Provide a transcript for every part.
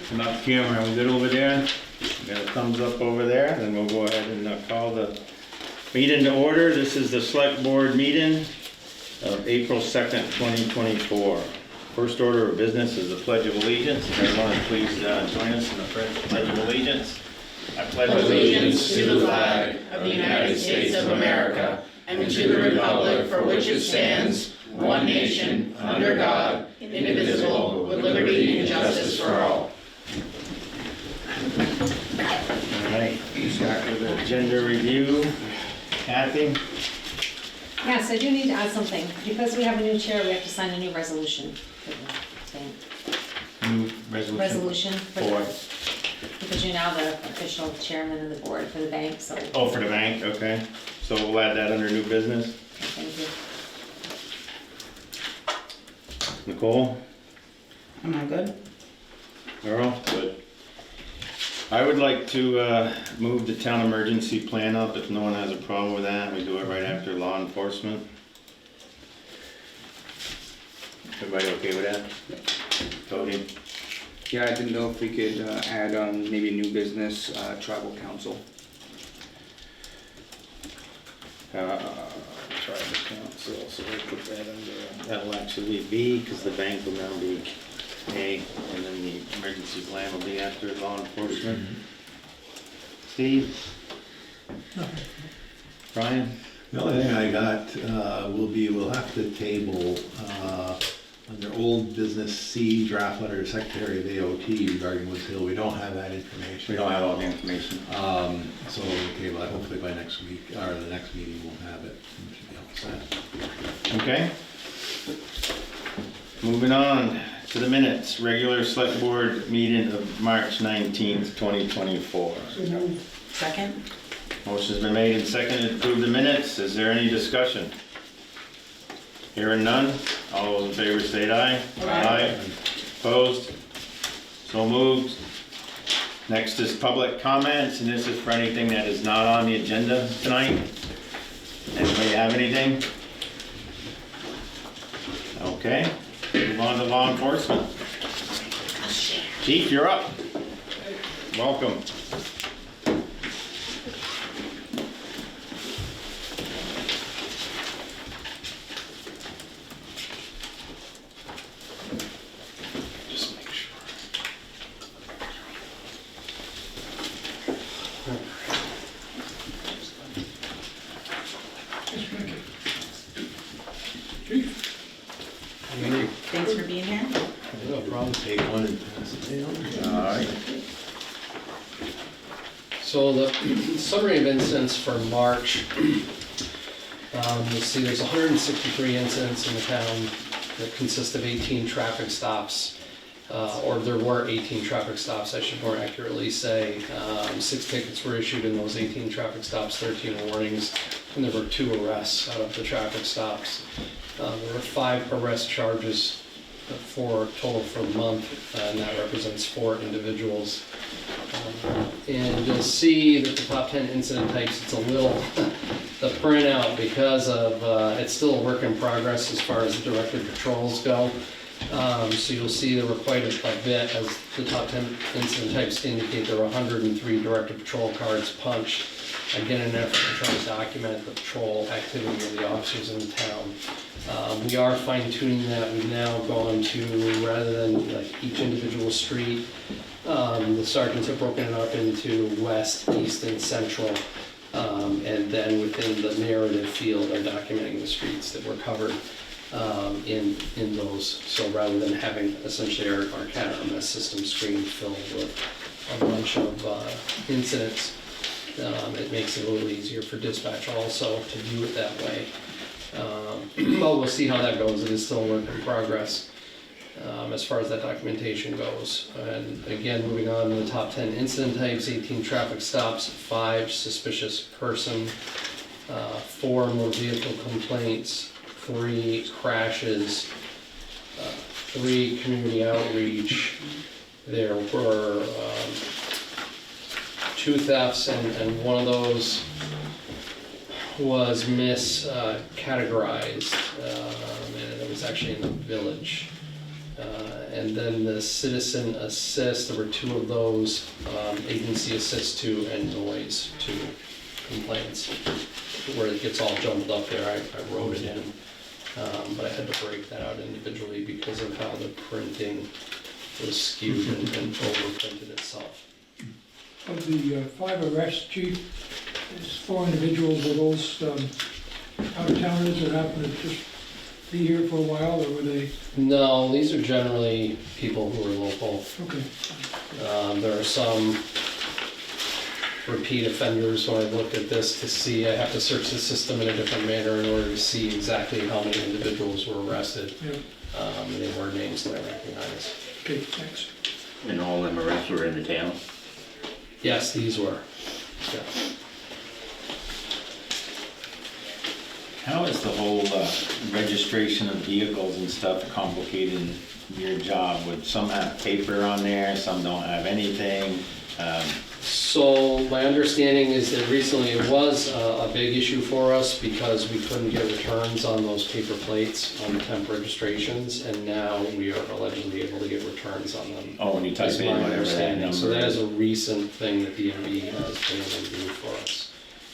Come up camera, we good over there? Got a thumbs up over there, then we'll go ahead and call the meeting to order. This is the select board meeting of April 2nd, 2024. First order of business is the Pledge of Allegiance. If everyone please join us in the Pledge of Allegiance. I pledge allegiance to the flag of the United States of America and to the republic for which it stands, one nation, under God, indivisible, with liberty and justice for all. Alright, start with the agenda review. Kathy? Yes, I do need to add something. Because we have a new chair, we have to sign a new resolution for the bank. New resolution? Resolution for the, For? because you're now the official chairman of the board for the bank, so Oh, for the bank, okay. So we'll add that under new business. thank you. Nicole? Am I good? Earl? Good. I would like to move the town emergency plan up, if no one has a problem with that. We do it right after law enforcement. Everybody okay with that? Cody? Yeah, I didn't know if we could add on maybe new business, tribal council. Tribal council, so we'll put that under, that'll actually be B, because the bank will now be A, and then the emergency plan will be after law enforcement. Steve? Brian? The only thing I got we'll have to table under old business C, draft letter to Secretary of AOT regarding Woods Hill. We don't have that information. We don't have all the information. So we'll table that. Hopefully by next week, or the next meeting we'll have it. We should be all set. Okay. Moving on to the minutes, regular select board meeting of March 19th, 2024. Second? Motion's been made and seconded to approve the minutes. Is there any discussion? Hearing none, all those in favor state aye. Aye. Opposed? So moved. Next is public comments, and this is for anything that is not on the agenda tonight. Anybody have anything? Okay, move on to law enforcement. Chief, you're up. Welcome. Just make sure. Thanks for being here. No problem. Take one and pass it down. All right. So the summary of incidents for March, you'll see there's 163 incidents in the town that consist of 18 traffic stops, or there were 18 traffic stops, I should more accurately say. 6 tickets were issued in those 18 traffic stops, 13 warnings, and there were 2 arrests out of the traffic stops. There were 5 arrest charges for total for the month, and that represents 4 individuals. And you'll see that the top 10 incident types, it's a little, the printout, because of, it's still a work in progress as far as the directed patrols go. So you'll see there were quite a bit, as the top 10 incident types indicate. There were 103 directed patrol cards punched, again in an effort to try to document the patrol activity of the officers in the town. We are fine tuning that. We've now gone to, rather than like each individual street, the sergeants have broken it up into west, east, and central, and then within the narrative field are documenting the streets that were covered in those. So rather than having essentially our CAD/RMS system screen filled with a bunch of incidents, it makes it a little easier for dispatch also to view it that way. But we'll see how that goes. It is still a work in progress as far as that documentation goes. And again, moving on to the top 10 incident types: 18 traffic stops, 5 suspicious person, 4 motor vehicle complaints, 3 crashes, 3 community outreach. There were 2 thefts, and one of those was miscategorized, and it was actually in the village. And then the citizen assist, there were 2 of those, agency assist 2 and noise 2 complaints, where it gets all jumbled up there. I wrote it in, but I had to break that out individually because of how the printing was skewed and overprinted itself. Of the 5 arrests, chief, there's 4 individuals, were those out-of-towners that happened to just be here for a while, or were they? No, these are generally people who are local. Okay. There are some repeat offenders. When I looked at this to see, I have to search the system in a different manner in order to see exactly how many individuals were arrested. Yeah, And they were names that I recognize. okay, thanks. And all them arrests were in the town? Yes, these were. Yeah. How is the whole registration of vehicles and stuff complicating your job? Would some have paper on there, some don't have anything? So my understanding is that recently it was a big issue for us because we couldn't get returns on those paper plates on the temp registrations, and now we are allegedly able to get returns on them. Oh, when you type That's in my whatever that understanding. number So that is. is a recent thing that the MB has been able to do for us.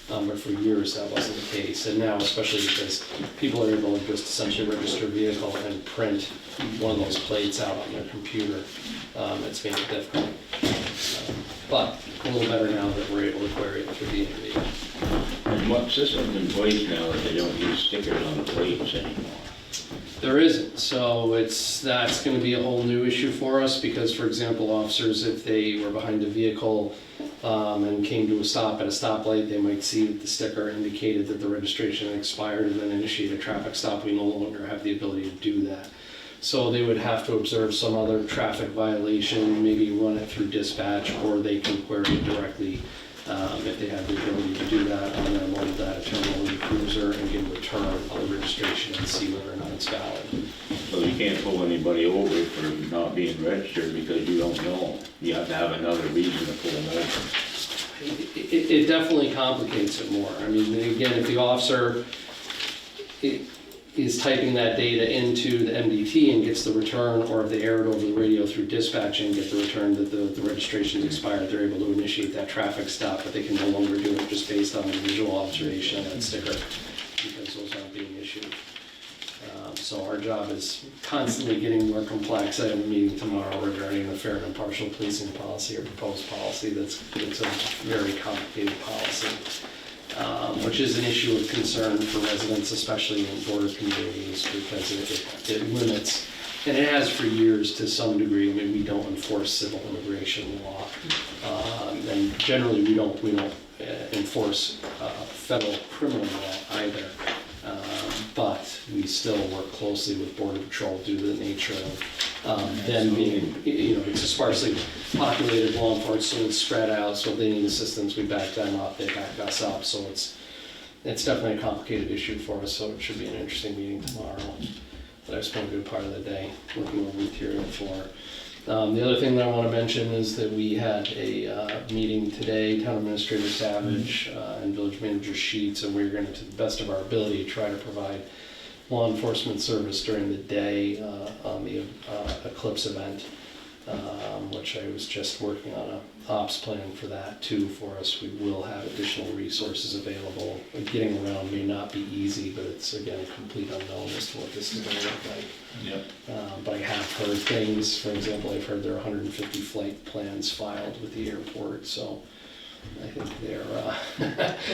But for years that wasn't the case, and now especially because people are able to just essentially register a vehicle and print one of those plates out on their computer, it's made it difficult. But a little better now that we're able to query it through the MB. And what system's in place now that they don't use stickers on the plates anymore? There isn't, so that's gonna be a whole new issue for us, because, for example, officers, if they were behind a vehicle and came to a stop at a stoplight, they might see that the sticker indicated that the registration had expired and then initiate a traffic stop. We no longer have the ability to do that. So they would have to observe some other traffic violation, maybe run it through dispatch, or they can query it directly if they have the ability to do that on their mobile data terminal in the cruiser and get a return on the registration and see whether or not it's valid. So you can't pull anybody over for not being registered because you don't know. You have to have another reason to pull them over. It definitely complicates it more. I mean, again, if the officer is typing that data into the MDT and gets the return, or if they air it over the radio through dispatch and get the return that the registration's expired, they're able to initiate that traffic stop, but they can no longer do it just based on the visual observation of that sticker, because those aren't being issued. So our job is constantly getting more complex. I have a meeting tomorrow regarding the fair and impartial policing policy, or proposed policy. It's a very complicated policy, which is an issue of concern for residents, especially in border communities, because it limits, and it has for years to some degree. I mean, we don't enforce civil immigration law, and generally we don't enforce federal criminal law either. But we still work closely with Border Patrol due to the nature of them being, it's a sparsely populated law enforcement, so it's spread out, so if they need assistance, we back them up, they back us up, so it's definitely a complicated issue for us, so it should be an interesting meeting tomorrow that I've spent a good part of the day looking over material for. The other thing that I want to mention is that we had a meeting today, Town Administrator Savage and Village Manager Sheets, and we're going to the best of our ability, try to provide law enforcement service during the day on the Eclipse event, which I was just working on a ops plan for that too for us. We will have additional resources available. Getting around may not be easy, but it's, again, a complete unknown as to what this is going to look like. Yep. But I have heard things. For example, I've heard there are 150 flight plans filed with the airport, so I think they're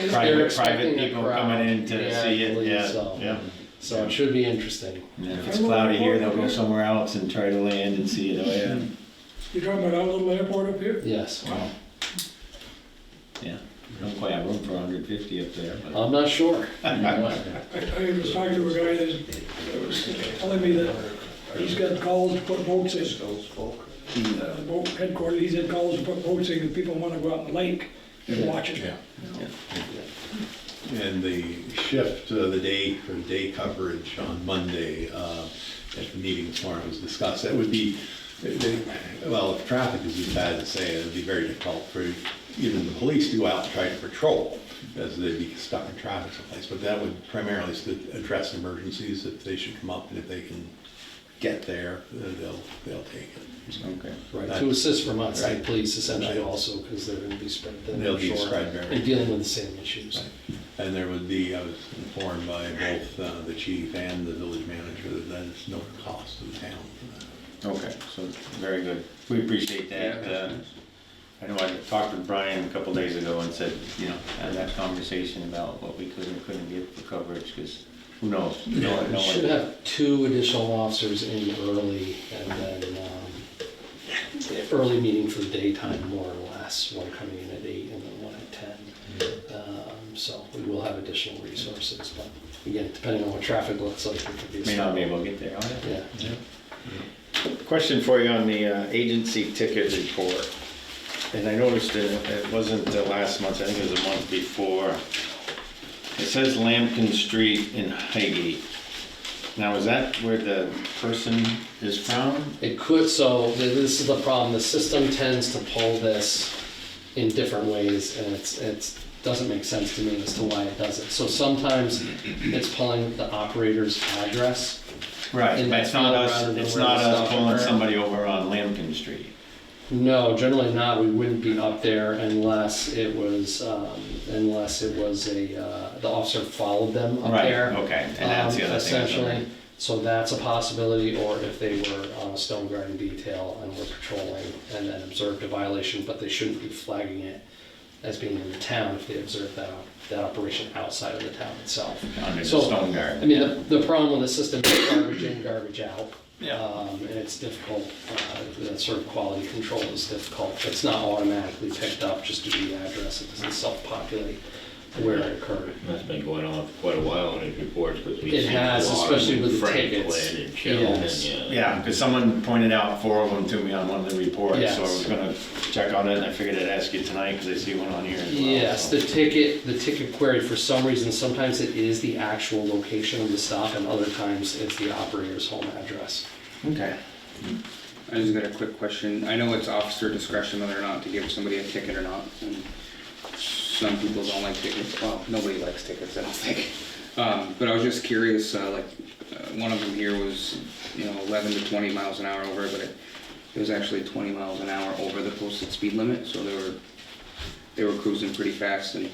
Private expecting a people crowd. coming in to Yeah, see I it, believe yeah, so. yeah. So it should be interesting. And if it's cloudy here, they'll go somewhere else and try to land and see it, oh yeah. You're talking about our little airport up here? Yes. Wow. Yeah, we don't quite have room for 150 up there, but. I'm not sure. I was talking to a guy that was telling me that he's got calls to put boats in. The boat headquarters, he's had calls to put boats in, and people wanna go out in the lake and watch it. Yeah. And the shift, the day coverage on Monday, at the meeting this morning was discussed, that would be, well, if traffic is as bad as say, it would be very difficult for even the police to go out and try to patrol, because they'd be stuck in traffic someplace, but that would primarily address emergencies if they should come up, and if they can get there, they'll take it. Okay. Right, to assist Vermont State Police essentially also, because they're gonna be spread thin They'll and be short spread very and dealing with the same issues. And there would be, I was informed by both the chief and the village manager that there's no cost to the town for that. Okay, so, very good. We appreciate that. I know I talked with Brian a couple days ago and said, you know, had that conversation about what we could and couldn't get for coverage, because who knows? No one- We no one- should have 2 additional officers in early, and then early meeting for the daytime, more or less, one coming in at 8 and then one at 10. So we will have additional resources, but again, depending on what traffic looks like, it could be a May not be small- able to get there, oh yeah. Yeah. Question for you on the agency ticket report. And I noticed it wasn't last month, I think it was a month before. It says Lambkin Street in Highgate. Now, is that where the person is from? It could, so this is the problem, the system tends to pull this in different ways, and it's doesn't make sense to me as to why it does it. So sometimes it's pulling the operator's address. Right, In but that it's not field us, rather than it's where not the us stop pulling occurred. somebody over on Lambkin Street. No, generally not, we wouldn't be up there unless it was a, the officer followed them up Right, there. okay, and that's the other thing. Essentially, so that's a possibility, or if they were on a stone guarding detail and were patrolling and then observed a violation, but they shouldn't be flagging it as being in the town if they observed that operation outside of the town itself. Under the So, stone guard. I mean, the problem with the system is garbage in, garbage out. Yeah. And it's difficult, that sort of quality control is difficult. It's not automatically picked up just due to the address, it doesn't self-populate where it occurred. That's been going on for quite a while in his reports, because we It see has, a lot especially of with the Franklin tickets. and Sheldon, Yes. Yeah, because someone pointed out 4 of them to me on one of the reports, so I Yes. was gonna check on it, and I figured I'd ask you tonight, because I see one on here as well. Yes, so. the ticket query, for some reason, sometimes it is the actual location of the stop, and other times it's the operator's home address. Okay. I just got a quick question. I know it's officer discretion whether or not to give somebody a ticket or not, and some people don't like tickets. Well, nobody likes tickets, I don't think. But I was just curious, one of them here was, 11 to 20 miles an hour over, but it was actually 20 miles an hour over the posted speed limit, so they were cruising pretty fast. And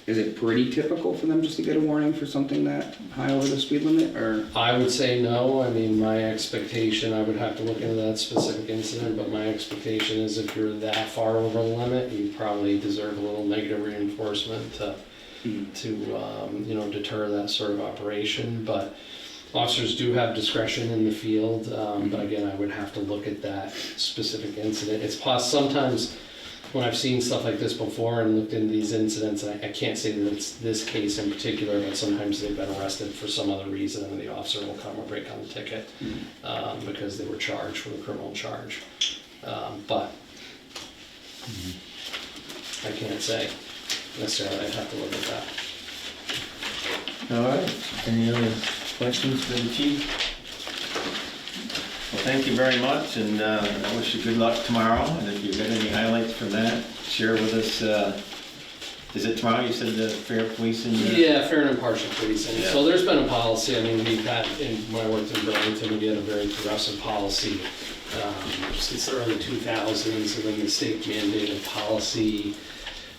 is it pretty typical for them just to get a warning for something that high over the speed limit, or? I would say no. I mean, my expectation, I would have to look into that specific incident, but my expectation is if you're that far over the limit, you probably deserve a little negative reinforcement to deter that sort of operation. But officers do have discretion in the field, but again, I would have to look at that specific incident. It's sometimes when I've seen stuff like this before and looked into these incidents, and I can't say that it's this case in particular, but sometimes they've been arrested for some other reason, and the officer will come and break on the ticket because they were charged with a criminal charge. But I can't say necessarily. I'd have to look at that. All right, any other questions for the chief? Well, thank you very much, and I wish you good luck tomorrow, and if you've got any highlights from that, share with us. Is it tomorrow, you said the fair policing? Yeah, fair and impartial policing. Yeah. So there's been a policy, I mean, we've had, when I worked in Burlington, we had a very progressive policy since the early 2000s, and then the state mandated policy,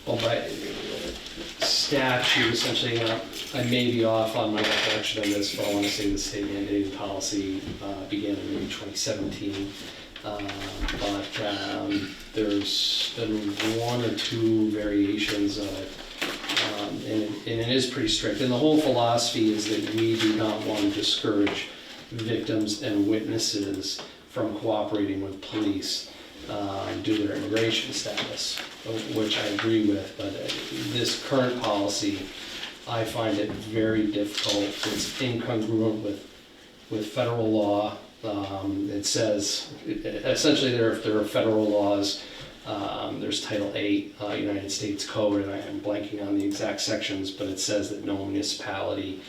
well, by statute, essentially, I may be off on my recollection of this, but I want to say the state mandated policy began in maybe 2017. But there's been 1 or 2 variations of it, and it is pretty strict. And the whole philosophy is that we do not want to discourage victims and witnesses from cooperating with police due to their immigration status, which I agree with. But this current policy, I find it very difficult. It's incongruent with federal law. It says, essentially there are federal laws. There's Title 8, United States Code, and I am blanking on the exact sections, but it says that no municipality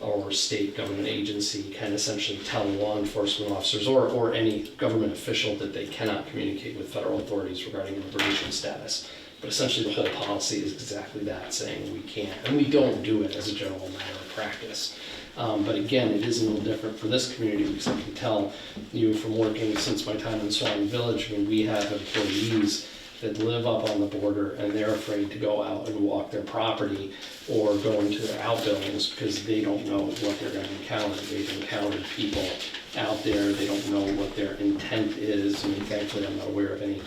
or state government agency can essentially tell law enforcement officers or any government official that they cannot communicate with federal authorities regarding immigration status. But essentially the whole policy is exactly that, saying we can't, and we don't do it as a general matter of practice. But again, it is a little different for this community, because I can tell you from working since my time in Swanton Village, I mean, we have employees that live up on the border and they're afraid to go out and walk their property or go into their outbuildings because they don't know what they're gonna encounter. They've encountered people out there, they don't know what their intent is. I mean, thankfully, I'm not aware of any,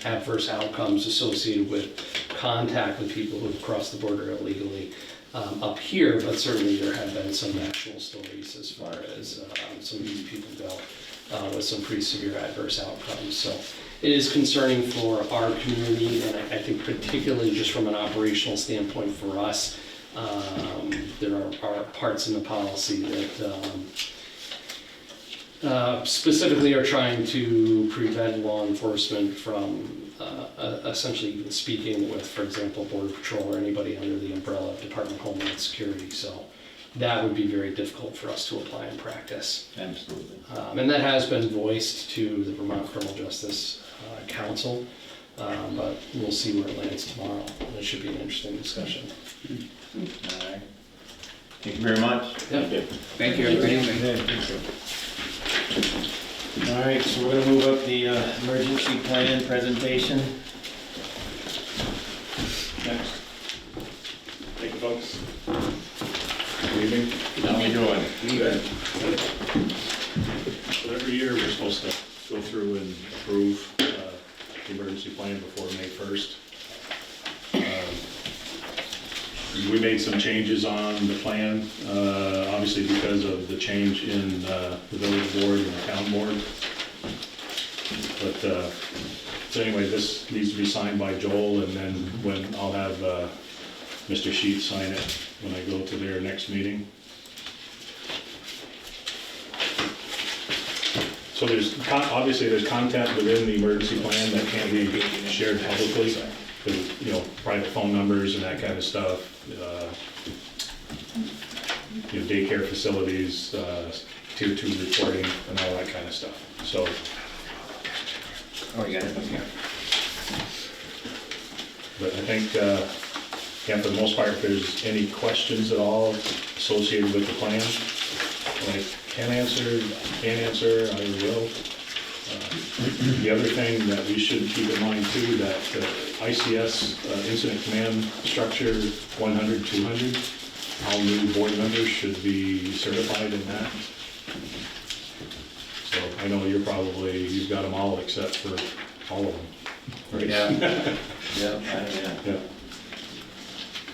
adverse outcomes associated with contact with people who've crossed the border illegally up here, but certainly there have been some national stories as far as some of these people go with some pretty severe adverse outcomes. So it is concerning for our community, and I think particularly just from an operational standpoint for us, there are parts in the policy that specifically are trying to prevent law enforcement from essentially even speaking with, for example, Border Patrol or anybody under the umbrella of Department of Homeland Security. So that would be very difficult for us to apply in practice. Absolutely. And that has been voiced to the Vermont Criminal Justice Council, but we'll see where it lands tomorrow. It should be an interesting discussion. All right. Thank you very much. Yeah. Thank you. Good evening. Yeah, thank you. All right, so we're gonna move up the emergency plan presentation. Next. Thank you, folks. Good evening. How we doing? Good. So every year, we're supposed to go through and approve the emergency plan before May 1st. We made some changes on the plan, obviously because of the change in the village board and the town board. But, so anyway, this needs to be signed by Joel, and then when I'll have Mr. Sheets sign it when I go to their next meeting. So obviously there's content within the emergency plan that can't be shared publicly. Private phone numbers and that kind of stuff. Daycare facilities, tier 2 reporting and all that kind of stuff. So. Oh, you got it? Okay. But I think, for the most part, if there's any questions at all associated with the plan, I can't answer, I will. The other thing that we should keep in mind too, that ICS incident command structure 100, 200, all new board members should be certified in that. So I know you've got them all except for all of them, right? Yeah. Yeah.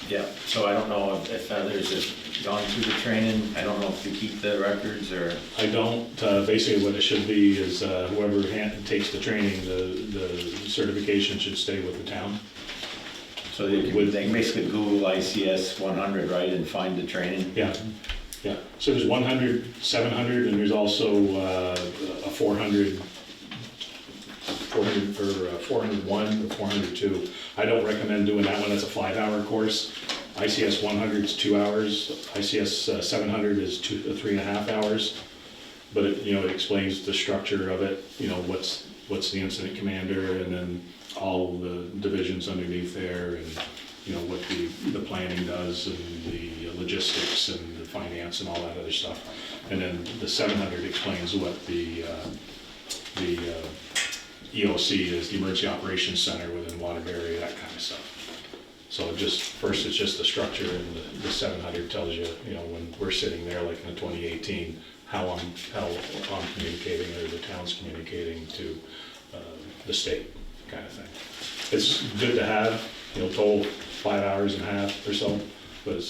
Yeah, so I don't know if others have gone through the training. I don't know if you keep the records or. I don't. Basically what it should be is whoever takes the training, the certification should stay with the town. So they can basically Google ICS 100, right, and find the training? Yeah. So there's 100, 700, and there's also a 400, 401 or 402. I don't recommend doing that one. That's a 5-hour course. ICS 100 is 2 hours. ICS 700 is 3.5 hours. But it explains the structure of it. What's the incident commander, and then all the divisions underneath there, and what the planning does, and the logistics and the finance and all that other stuff. And then the 700 explains what the EOC is, the Emergency Operations Center within Waterbury, that kind of stuff. So first it's just the structure, and the 700 tells you, when we're sitting there like in 2018, how I'm communicating, or the town's communicating to the state, kind of thing. It's good to have, total 5.5 hours or so, but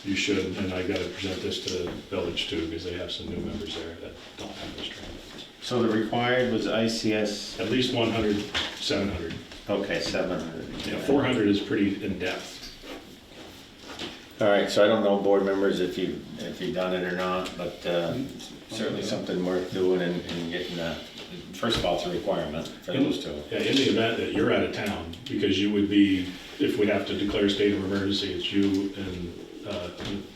you should, and I gotta present this to the village too, because they have some new members there that don't have this training. So the required was ICS? At least 100, 700. Okay, 700. 400 is pretty in-depth. All right, so I don't know, board members, if you've done it or not, but certainly something worth doing and getting first of all, it's a requirement for those two. Yeah, in the event that you're out of town, because you would be, if we have to declare a state of emergency, it's you and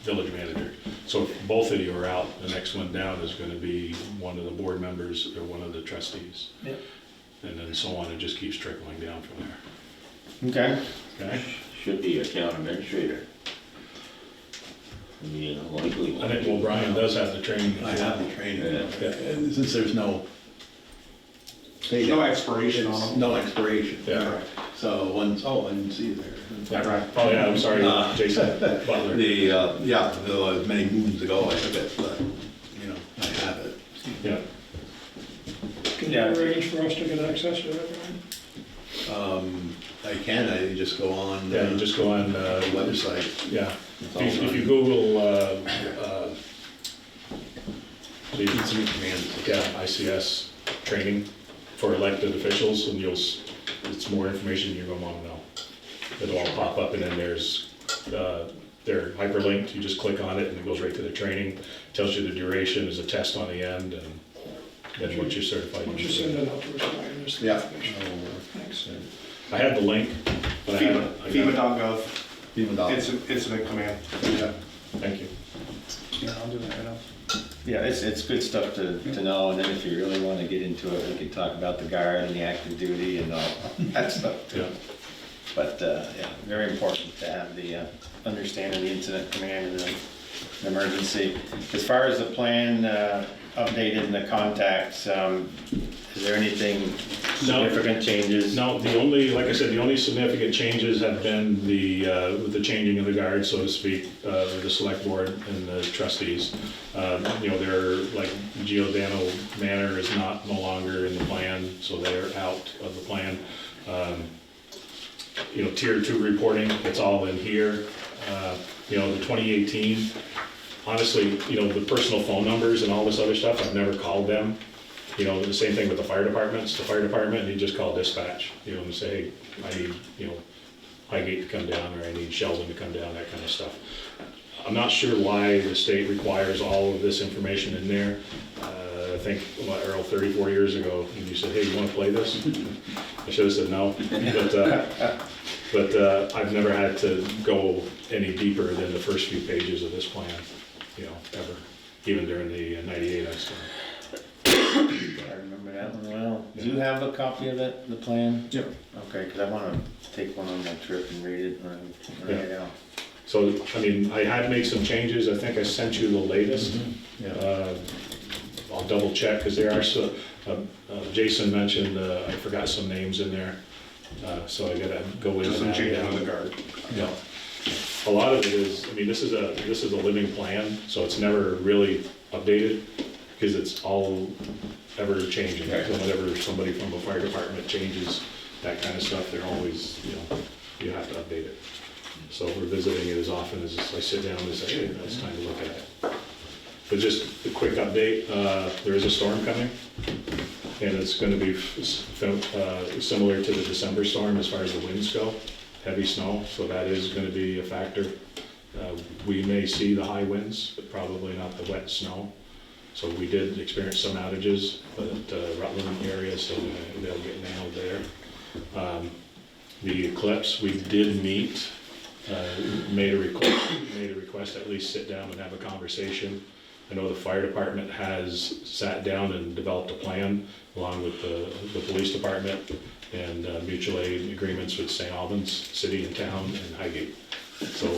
village manager. So if both of you are out, the next one down is going to be one of the board members or one of the trustees. Yep. And then so on, it just keeps trickling down from there. Okay. Okay? Should be a town administrator. You know, likely. I think, well, Brian does have the training. I have the training, Yeah. and since there's no. No expiration on It's them. no expiration. Yeah. So once, I didn't see it there. Yeah. Oh, yeah, I'm sorry, Jason Butler. Yeah, though, many moons ago I took it, but, you know, I have it. Yeah, Can you arrange for us to get access to that, Brian? I can, I just go on. yeah, you just go on, the website. yeah. It's all If you done. Google, Incident commands. yeah, ICS training for elected officials, and it's more information you're gonna wanna know. It'll all pop up, and then there's, they're hyperlinked, you just click on it, and it goes right to the training, tells you the duration, there's a test on the end, and then once you're certified. Why don't you send that out to us, Brian? Just the Yeah. information. Thanks. I had the link, but I haven't. I got- FEMA.gov, Even though. incident command. Yeah. Thank you. Yeah, I'll do that right now. Yeah, it's good stuff to know, and then if you really wanna get into it, we could talk about the guard and the active duty and all that stuff too. Yeah. But, yeah, very important to have the, understanding the incident command and the emergency. As far as the plan, updated and the contacts, is there anything significant changes? No, the only, like I said, the only significant changes have been with the changing of the guard, so to speak, the select board and the trustees. You know, they're, like, Giordano Manor is no longer in the plan, so they're out of the plan. You know, tier 2 reporting, it's all in here. You know, the 2018, honestly, you know, the personal phone numbers and all this other stuff, I've never called them. You know, the same thing with the fire departments. The fire department, you just call dispatch, you know, and say, hey, I need, you know, Highgate to come down, or I need Sheldon to come down, that kind of stuff. I'm not sure why the state requires all of this information in there. I think, Earl, 34 years ago, when you said, hey, you want to play this? I should have said no, but I've never had to go any deeper than the first few pages of this plan, you know, ever, even during the 98 I started. I remember that one well. Do you have a copy of it, the plan? Yep. Okay, because I want to take one on my trip and read it when I get out. So, I mean, I had made some changes, I think I sent you the latest. Yeah. I'll double check, because there are so, Jason mentioned, I forgot some names in there, so I gotta go in. Just some and add change them. on the guard. Yeah. A lot of it is, I mean, this is a living plan, so it's never really updated, because it's all ever changing. So whenever somebody from a fire department changes that kind of stuff, they're always, you know, you have to update it. So we're visiting it as often as I sit down and say, hey, it's time to look at it. But just a quick update, there is a storm coming, and it's gonna be similar to the December storm as far as the winds go, heavy snow, so that is gonna be a factor. We may see the high winds, but probably not the wet snow. So we did experience some outages, but Rutland area, so they'll get nailed there. The eclipse, we did meet, made a request at least sit down and have a conversation. I know the fire department has sat down and developed a plan along with the police department and mutual aid agreements with St. Albans City and Town and Highgate. So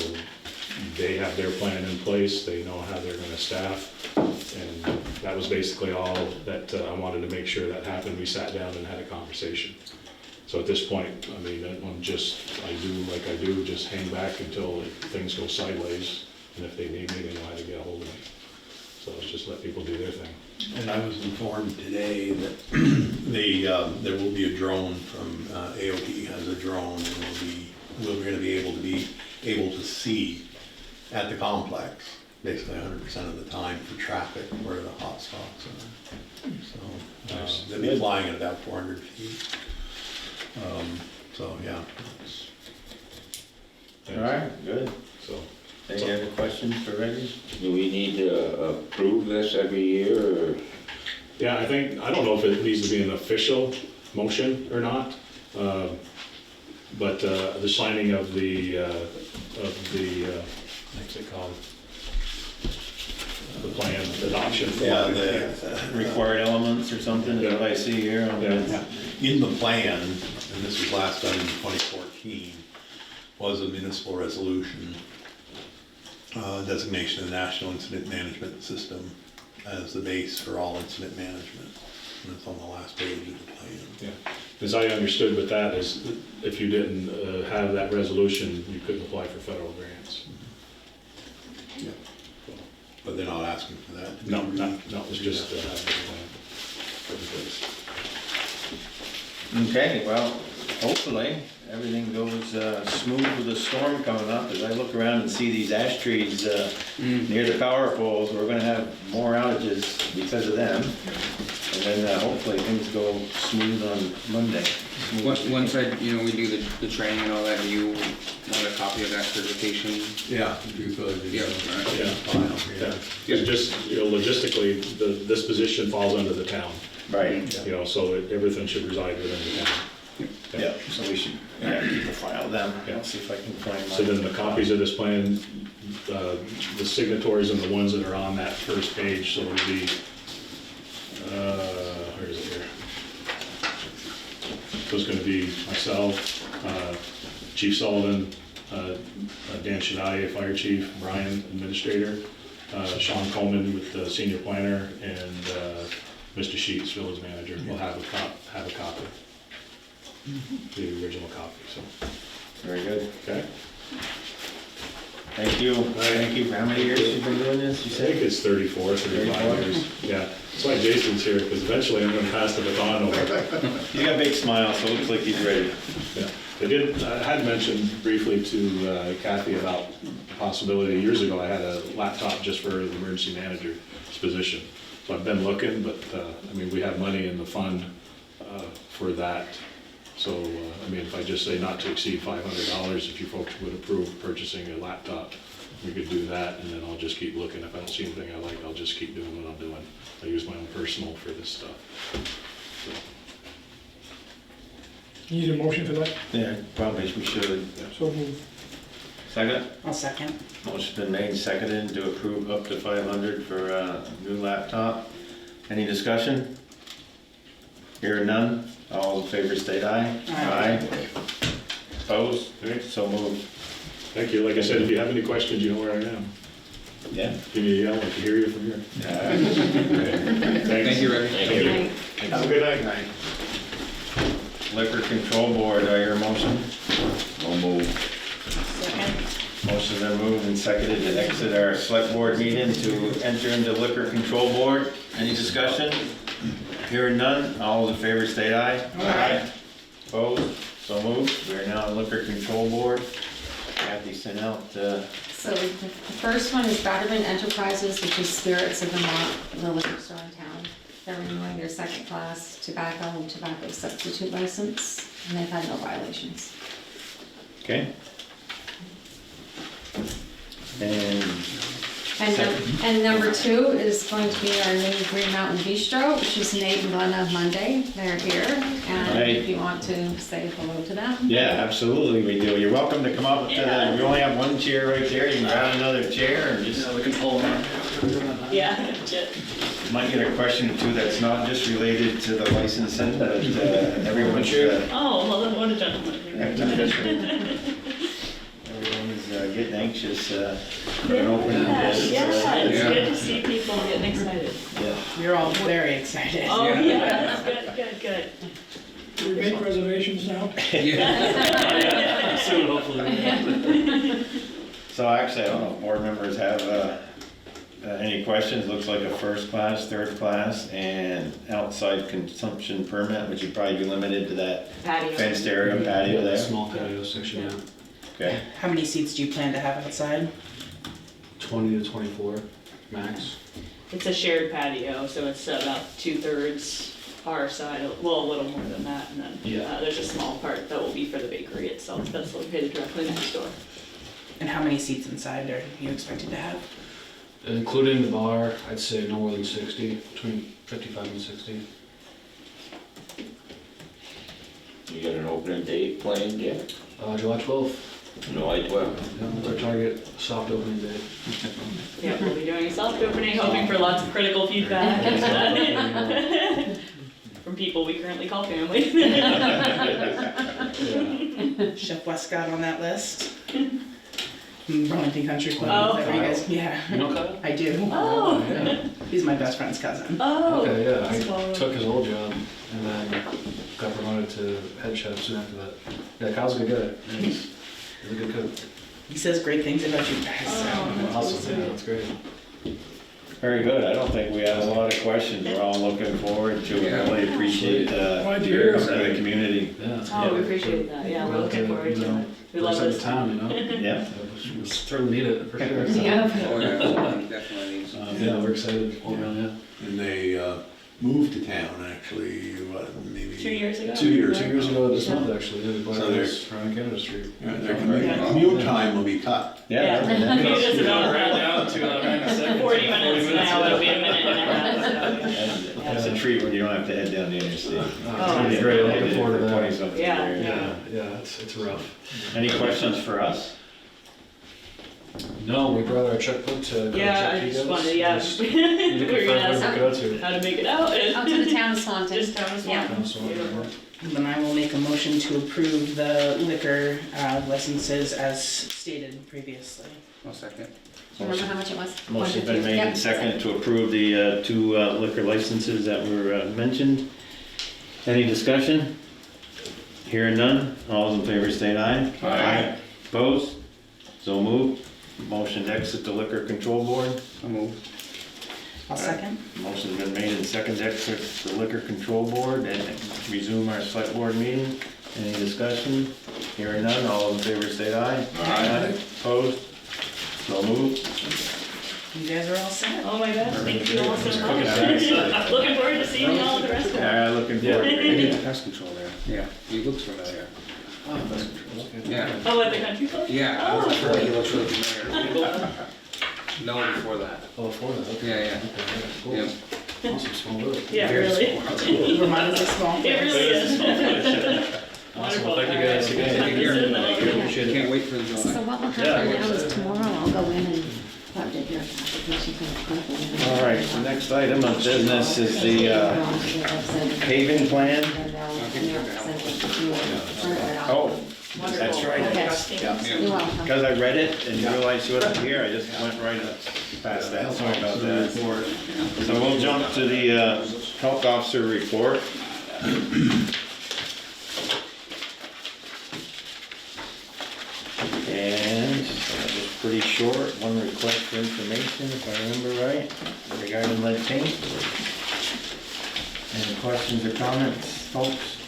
they have their plan in place, they know how they're gonna staff, and that was basically all that I wanted to make sure that happened. We sat down and had a conversation. So at this point, I mean, I'm just, I do like I do, just hang back until things go sideways, and if they need me, they know how to get a hold of me. So let's just let people do their thing. And I was informed today that there will be a drone from, AOP has a drone, and we're gonna be able to see at the complex, basically 100% of the time for traffic where the hot spots are. So, they'll be flying at about 400 feet. So, yeah. All right, good. So, Any other questions for Reggie? Do we need to approve this every year, or? yeah, I don't know if it needs to be an official motion or not, but the signing of the what's it called? The plan, adoption. Yeah, Required elements or something, is what I see here on the. in the plan, and this was last done in 2014, was a municipal resolution designation of the National Incident Management System as the base for all incident management. And it's on the last page of the plan. Yeah, as I understood with that is, if you didn't have that resolution, you couldn't apply for federal grants. Yeah. But they're not asking for that. No, it was just, Okay, well, hopefully, everything goes smooth with the storm coming up. As I look around and see these ash trees near the power poles, we're gonna have more outages because of them. And then hopefully things go smooth on Monday. Once we do the training and all that, do you want a copy of that certification? Yeah. If you could. Yeah, all right. yeah. File, yeah. Yeah, just, logistically, this position falls under the town, Right, so everything should reside within the town. yeah, so we should keep a file of them. Yeah. I'll see if I can find So mine. then the copies of this plan, the signatories and the ones that are on that first page, so it'll be, where is it here? So it's gonna be myself, Chief Sullivan, Dan Shadai, Fire Chief, Brian, Administrator, Sean Coleman with the Senior Planner, and Mr. Sheets, Village Manager, will have a copy. The original copy, so, Very good. okay? Thank you. Thank you. For how many years you've been doing this, you I think said? it's 34, 35 years. Yeah, that's why Jason's here, because eventually I'm gonna pass the baton over. He's got a big smile, so it looks like he's ready. Yeah. I had mentioned briefly to Kathy about the possibility, years ago, I had a laptop just for the emergency manager's position. So I've been looking, but, we have money in the fund for that. So, if I just say not to exceed $500, if you folks would approve purchasing a laptop, we could do that, and then I'll just keep looking. If I don't see anything I like, I'll just keep doing what I'm doing. I use my own personal for this stuff. So, You need a motion for that? Yeah, probably we should. So move. Second? I'll second. Motion's been made and seconded to approve up to 500 for a new laptop. Any discussion? Hearing none, all in favor state aye. Aye. Opposed? Okay. So moved. Thank you. Like I said, if you have any questions, you know where I am. Yeah. Give me a yell, I can hear you from here. Thank you, Rick. Thank you. Have a good night. Liquor Control Board, I hear a motion. I'll move. Second. Motion's been moved and seconded to exit our select board meeting to enter into Liquor Control Board. Any discussion? Hearing none, all in favor state aye. Aye. Opposed? So moved. We are now on Liquor Control Board. Kathy sent out, So the first one is Batterman Enterprises, which is Spirits of Vermont, the liquor store in town. They're renewing their second class tobacco and tobacco substitute license, and they've had no violations. okay? And And number 2 is going to be our new Green Mountain Bistro, which is Nate and Glenna Monday. They're here, and Right. if you want to say hello to them. yeah, absolutely we do. You're welcome to come up to the, we only have one chair right there. You can grab another chair and just, We can pull them Yeah. might get a question or two that's not just related to the licensing, but everyone's, Oh, well, then what a gentleman. everyone's getting anxious for an open. It's Yeah. good to see people getting excited. Yeah. You're all very excited. Oh, yeah, good. We make reservations now? Yeah. Soon, hopefully. So actually, I don't know if board members have any questions. Looks like a first class, third class, and outside consumption permit, which would probably be limited to that Patio. fenced area patio there. Small patio section, yeah. Okay, How many seats do you plan to have outside? 20 to 24 max. It's a shared patio, so it's about 2/3 our side, well, a little more than that, and then Yeah. there's a small part that will be for the bakery itself that's located directly next door. And how many seats inside are you expected to have? Including the bar, I'd say no more than 60, between 55 and 60. You got an opening date planned yet? July 12th. July 12th. Yeah, that's our target soft opening day. Yeah, we'll be doing a soft opening, hoping for lots of critical feedback from people we currently call family. Yeah. Chef Westcott on that list? Burlington Country Club. Oh, Is that where you guys- Yeah. You know Kyle? I do. Oh. He's my best friend's cousin. Oh. Okay, yeah, I So- took his old job and then got promoted to head chef soon after that. Yeah, Kyle's a good guy. He's a good cook. He says great things about you guys. Oh, that's Awesome, so yeah, sweet. that's great. Very good. I don't think we have a lot of questions. We're all looking forward to it. Really appreciate Glad to hear the it. community. Yeah. Oh, we appreciate that, yeah, we're looking forward to it. We love First this. time in town, you know? Yeah. We certainly need it, for sure. Yeah. Oh, yeah, definitely needs. Yeah, we're excited. Yeah. And they moved to town, actually, what, maybe? 2 years ago. 2 years. 2 years ago this month, actually. They bought So a they're- house around Canada Street. Their commute time will be cut. Yeah. You just about Right now to around a second. 40 minutes now, it'll be a minute and a half, so. That's a treat when you don't have to head down the interstate. Oh, it's great. I'm looking forward to that. 20-something Yeah. years. Yeah, it's rough. Any questions for us? No, we brought our checkbook to. go Yeah, check I you just guys. wanted, yeah. Just We need to were gonna confirm ask where we go to. how to make it out and. Out to the town of Swanton. Just town of Yeah. Swanton. Then I will make a motion to approve the liquor licenses as stated previously. One second. Do you remember how much it was? Motion's been made Yep. and seconded to approve the two liquor licenses that were mentioned. Any discussion? Hearing none, all those in favor state aye. Aye. Opposed? So moved. Motion to exit the liquor control board. I'll move. I'll second. Motion's been made and seconded to exit the liquor control board and resume our select board meeting. Any discussion? Hearing none, all those in favor state aye. Aye. Opposed? So moved. You guys are all set. Oh my gosh, thank you all so much. Yeah. Looking forward to seeing you all the rest of it. Looking forward. I did the pest control there. Yeah, he looks familiar. Oh, that's good. Okay. Yeah. Oh, at the country club? Yeah, I was like, he looks really familiar. No, before that. Oh, before that, okay. Yeah, yeah. Okay, cool. Yeah. Awesome, small world. Yeah, Very really. small. Vermont is a small It place. really is. Awesome, Wonderful. thank you guys again. All right. Take care. Appreciate it. Can't wait for the So July. what will happen now is tomorrow I'll go in and update your application for the clinical. All right, the next item of business is the paving plan. Oh, that's right. You're welcome. Because I read it and realized you wasn't here, I just went right past that, sorry about that. So we'll jump to the health officer report. And it's pretty short, one request for information, if I remember right, regarding lead paint. Any questions or comments, folks?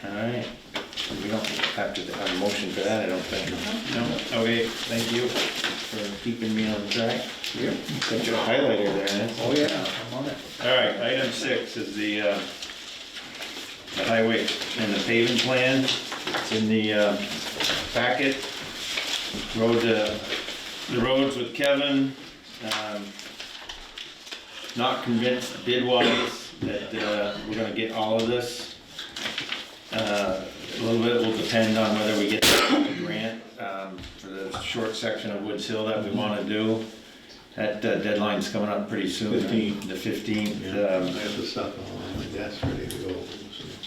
All right, we don't have to have a motion for that, I don't think. No, okay, thank you for keeping me on track. Yep. Got your highlighter there, Nancy. Oh, yeah, I'm on it. All right, item 6 is the highway and the paving plan. It's in the packet. The roads with Kevin. Not convinced bid-wise that we're gonna get all of this. A little bit will depend on whether we get the grant for the short section of Woods Hill that we wanna do. That deadline's coming up pretty soon. 15th. The 15th. I have the stuff on my desk ready to go.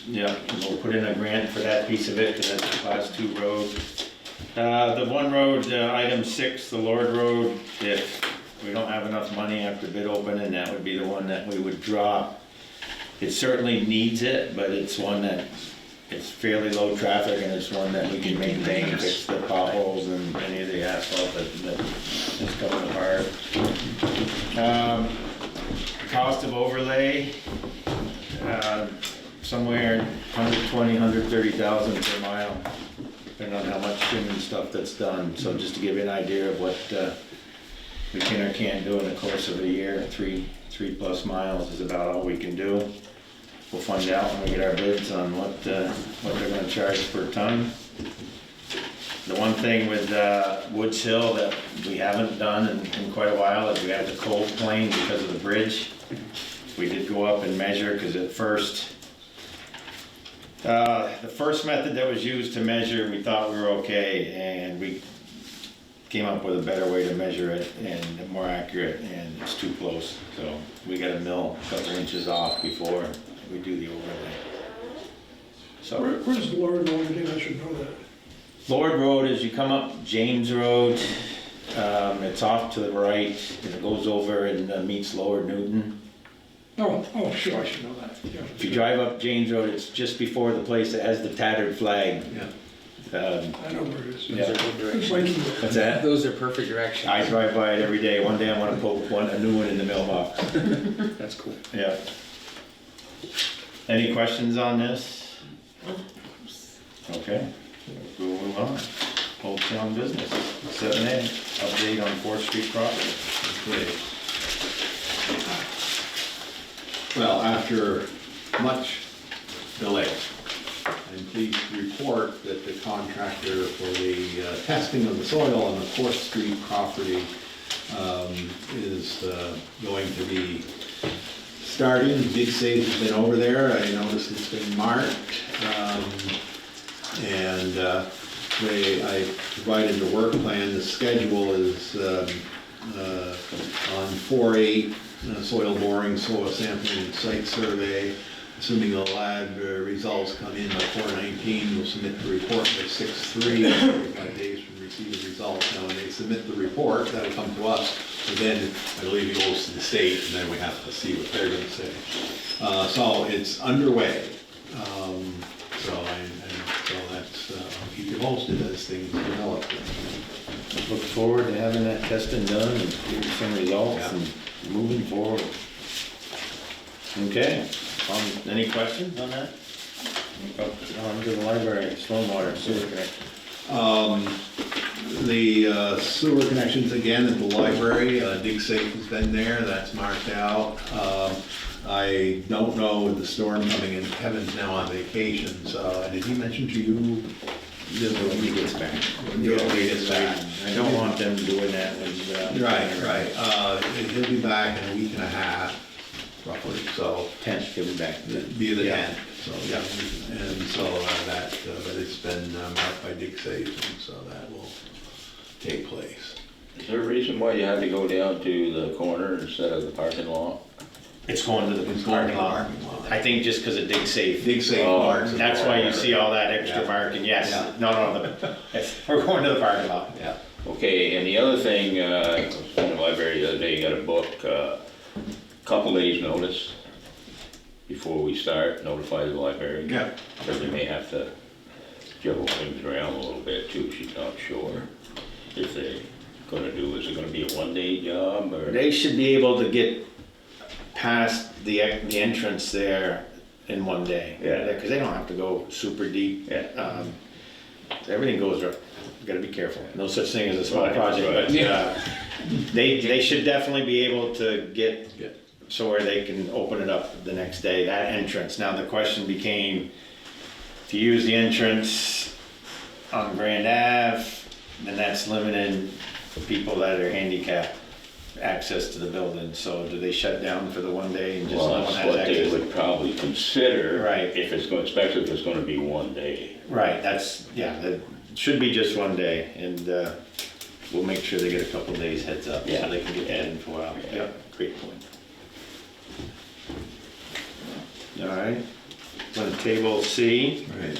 Yeah, we'll put in a grant for that piece of it, because that's the last 2 roads. The one road, item 6, the Lord Road, if we don't have enough money after bid opening, that would be the one that we would drop. It certainly needs it, but it's one that, it's fairly low traffic, and it's one that we can maintain, fix the potholes and any of the asphalt that is coming apart. Cost of overlay, somewhere 120, 130,000 per mile, depending on how much trimming stuff that's done. So just to give you an idea of what we can or can't do in the course of a year, 3+ miles is about all we can do. We'll find out when we get our bids on what they're gonna charge per ton. The one thing with Woods Hill that we haven't done in quite a while is we had the cold plane because of the bridge. We did go up and measure, because at first, the first method that was used to measure, we thought we were okay, and we came up with a better way to measure it and more accurate, and it's too close. So we got to mill a couple inches off before we do the overlay. So Where's the Lord going? I think I should know that. Lord Road, as you come up James Road, it's off to the right, and it goes over and meets Lower Newton. Oh, sure, I should know that, yeah. If you drive up James Road, it's just before the place that has the tattered flag. Yeah. I know where it is. Yeah. It's Viking Road. What's that? Those are perfect directions. I drive by it every day. One day I wanna put a new one in the mailbox. That's cool. Yeah. Any questions on this? Okay, we'll move on. Old Town Business, 7A, update on 4th Street property. Okay. Well, after much delay, I'm pleased to report that the contractor for the testing of the soil on the 4th Street property is going to be starting. Dig Safe has been over there. I noticed it's been marked. I provided the work plan. The schedule is on 4/8, soil boring, soil sampling, and site survey. Assuming the lab results come in by 4/19, we'll submit the report by 6/3, 45 days from receipt of results. Now, when they submit the report, that'll come to us, and then I believe it goes to the state, and then we have to see what they're gonna say. So it's underway. So that's, I'll keep you posted as things develop. Look forward to having that testing done and getting some results and moving forward. Okay, any questions on that? On to the library, stormwater, sewer connection. The sewer connections again at the library, Dig Safe has been there, that's marked out. I don't know with the storm coming in, Kevin's now on vacation, so did he mention to you? When he gets back. When he gets back. I don't want them doing that when. Right. He'll be back in a week and a half, roughly, so. 10th, he'll be back. Be the Yeah. 10th, so, yeah, and so but it's been marked by Dig Safe, and so that will take place. Is there a reason why you had to go down to the corner instead of the parking lot? It's going to the It's going to parking the lot. parking lot. I think just because of Dig Safe. Dig Safe Oh, marks. it. That's why you see all that extra Yeah. marking, yes. Yeah. No, we're going to the parking lot. Yeah. Okay, and the other thing, I was in the library the other day, got a book, couple days notice before we start, notify the library. Yeah. Because they may have to juggle things around a little bit too, she's not sure if they're gonna do, is it gonna be a one-day job or? They should be able to get past the entrance there in one day. Yeah. Because they don't have to go super deep. Yeah. Everything goes, you gotta be careful. No such thing as a small Right, project, right. but they should definitely be able to get Yeah. so where they can open it up the next day, that entrance. Now, the question became, to use the on Grand Ave, then that's limiting people that are handicapped access to the building. So do they shut down for the one day and just no Well, one that's has what they access? would probably consider. Right. If it's going, especially if it's gonna be one day. Right, that's, yeah, that should be just one day, and we'll make sure they get a couple days heads up, so Yeah. they can get that info out. Yeah. Yep, great point. All right, on table C, Right.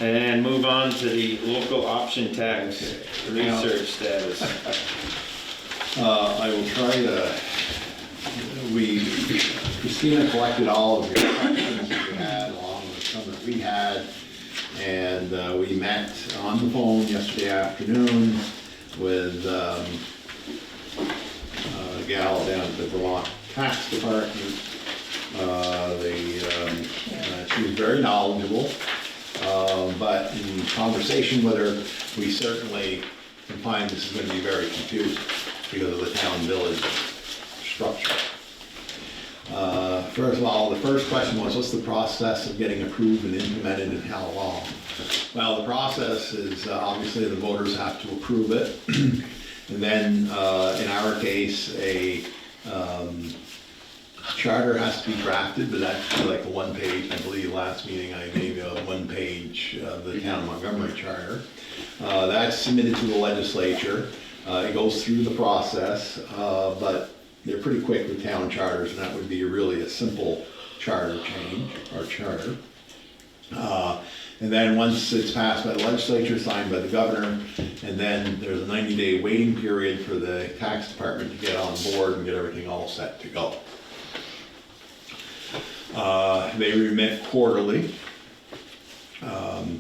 and move on to the local option tax research status. I will try to, Christina collected all of your questions that you had, along with some that we had, and we met on the phone yesterday afternoon with a gal down at the Vermont Tax Department. She was very knowledgeable, but in conversation with her, we certainly can find this is going to be very confusing because of the town-village structure. First of all, the first question was, what's the process of getting approved and implemented and how long? Well, the process is obviously the voters have to approve it. And then, in our case, a charter has to be drafted, but that's like a one-page, I believe last meeting I gave you a one-page of the town of Montgomery charter. That's submitted to the legislature. It goes through the process, but they're pretty quick with town charters, and that would be really a simple charter change, or charter. And then once it's passed by the legislature, signed by the governor, and then there's a 90-day waiting period for the tax department to get on board and get everything all set to go. They remit quarterly, so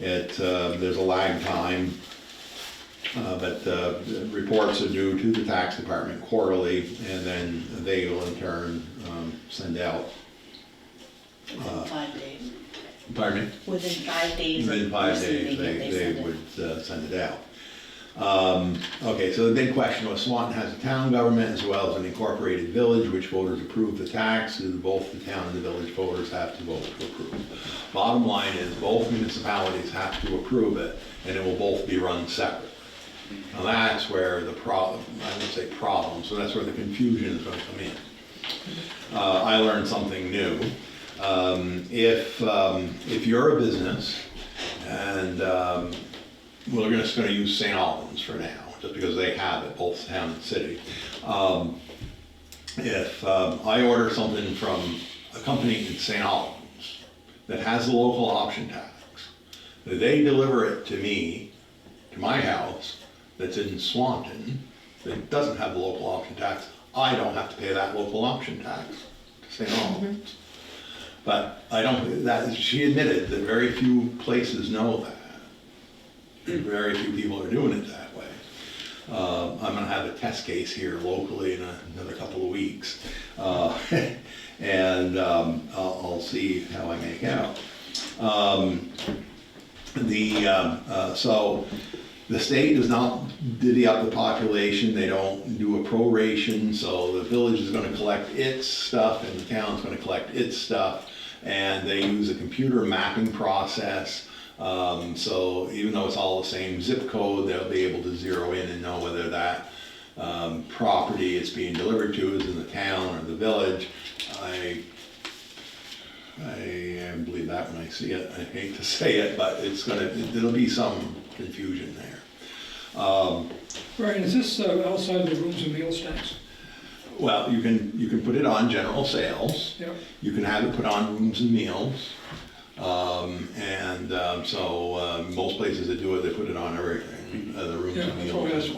there's a lag time, but reports are due to the tax department quarterly, and then they will in turn send out. Within 5 days. Pardon me? Within 5 days. Within of 5 receiving days, it, they send it. would send it out. Okay, so the big question was, Swanton has a town government as well as an incorporated village, which voters approve the tax, do both the town and the village voters have to vote to approve? Bottom line is, both municipalities have to approve it, and it will both be run separately. Now that's where the problem, I would say problem, so that's where the confusion is going to come in. I learned something new. If you're a business, and we're just going to use St. Albans for now, just because they have it, both town and city. If I order something from a company in St. Albans that has the local option tax, they deliver it to me, to my house, that's in Swanton, that doesn't have the local option tax, I don't have to pay that local option tax to St. Albans. But I don't, she admitted that very few places know that. Very few people are doing it that way. I'm gonna have a test case here locally in another couple of weeks. And I'll see how I make out. So the state does not divvy up the population, they don't do a proration, so the village is gonna collect its stuff and the town's gonna collect its stuff, and they use a computer mapping process. So even though it's all the same zip code, they'll be able to zero in and know whether that property it's being delivered to is in the town or the village. I believe that when I see it. I hate to say it, but there'll be some confusion there. Brian, is this outside the rooms and meals tax? Well, you can put it on general sales. Yep. You can have it put on rooms and meals. Most places that do it, they put it on everything, the rooms and meals.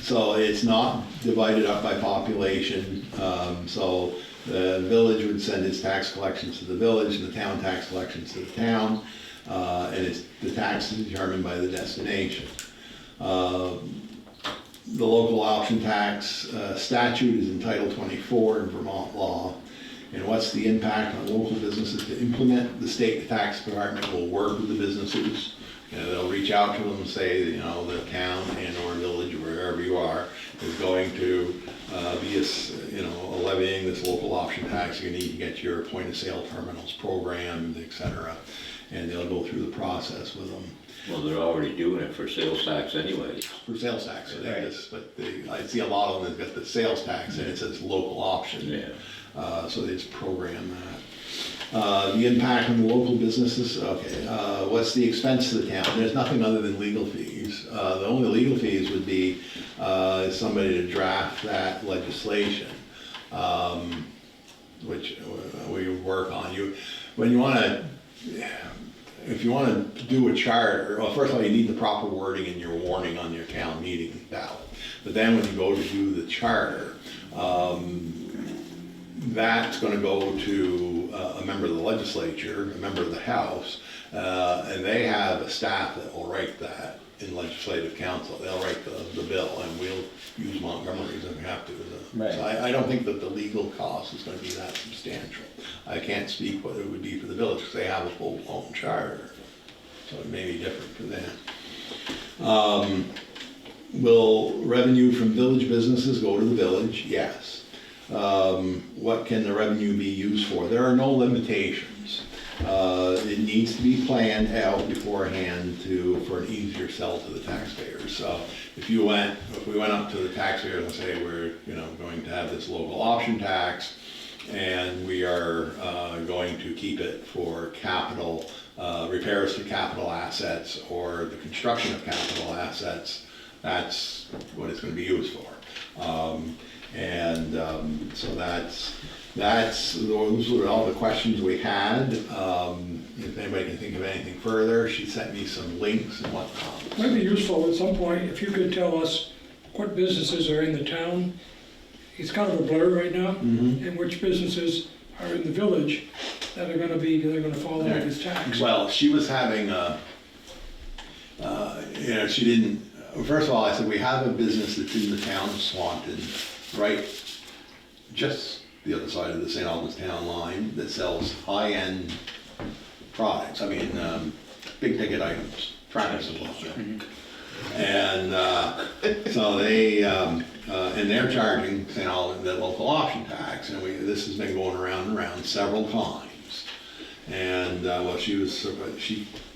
So it's not divided up by population, so the village would send its tax collections to the village and the town tax collections to the town, and the tax is determined by the destination. The local option tax statute is in Title 24 in Vermont law. And what's the impact on local businesses to implement? The state tax department will work with the businesses. They'll reach out to them and say, the town and or village, or wherever you are, is going to be levying this local option tax. You need to get your point of sale terminals programmed, etc. And they'll go through the process with them. Well, they're already doing it for sales tax anyways. For sales tax, so I see a lot of them that got the sales tax and it says local option. Yeah. So they just program that. The impact on the local businesses, okay, what's the expense to the town? There's nothing other than legal fees. The only legal fees would be somebody to draft that legislation, which we work on. If you want to do a charter, well, first of all, you need the proper wording in your warning on your town meeting ballot. But then when you go to do the charter, that's going to go to a member of the legislature, a member of the House, and they have a staff that will write that in legislative council. They'll write the bill, and we'll use Montgomery's if we have to. Right. So I don't think that the legal cost is going to be that substantial. I can't speak what it would be for the village because they have a full-blown charter, so it may be different for them. Will revenue from village businesses go to the village? Yes. What can the revenue be used for? There are no limitations. It needs to be planned out beforehand for an easier sell to the taxpayers. So if we went up to the taxpayers and say we're going to have this local option tax and we are going to keep it for capital repairs to capital assets or the construction of capital assets, that's what it's going to be used for. And so those were all the questions we had. If anybody can think of anything further, she sent me some links and whatnot. Might be useful at some point if you could tell us what businesses are in the town. It's kind of a blur right now, and which businesses are in the village that are gonna fall under this tax. Well, she was having she didn't, first of all, I said, we have a business that's in the town of Swanton, right, just the other side of the St. Albans town line, that sells high-end products, I mean, big ticket items, tractor supply. And so they, and they're charging St. Albans the local option tax, and this has been going around and around several times. And well, she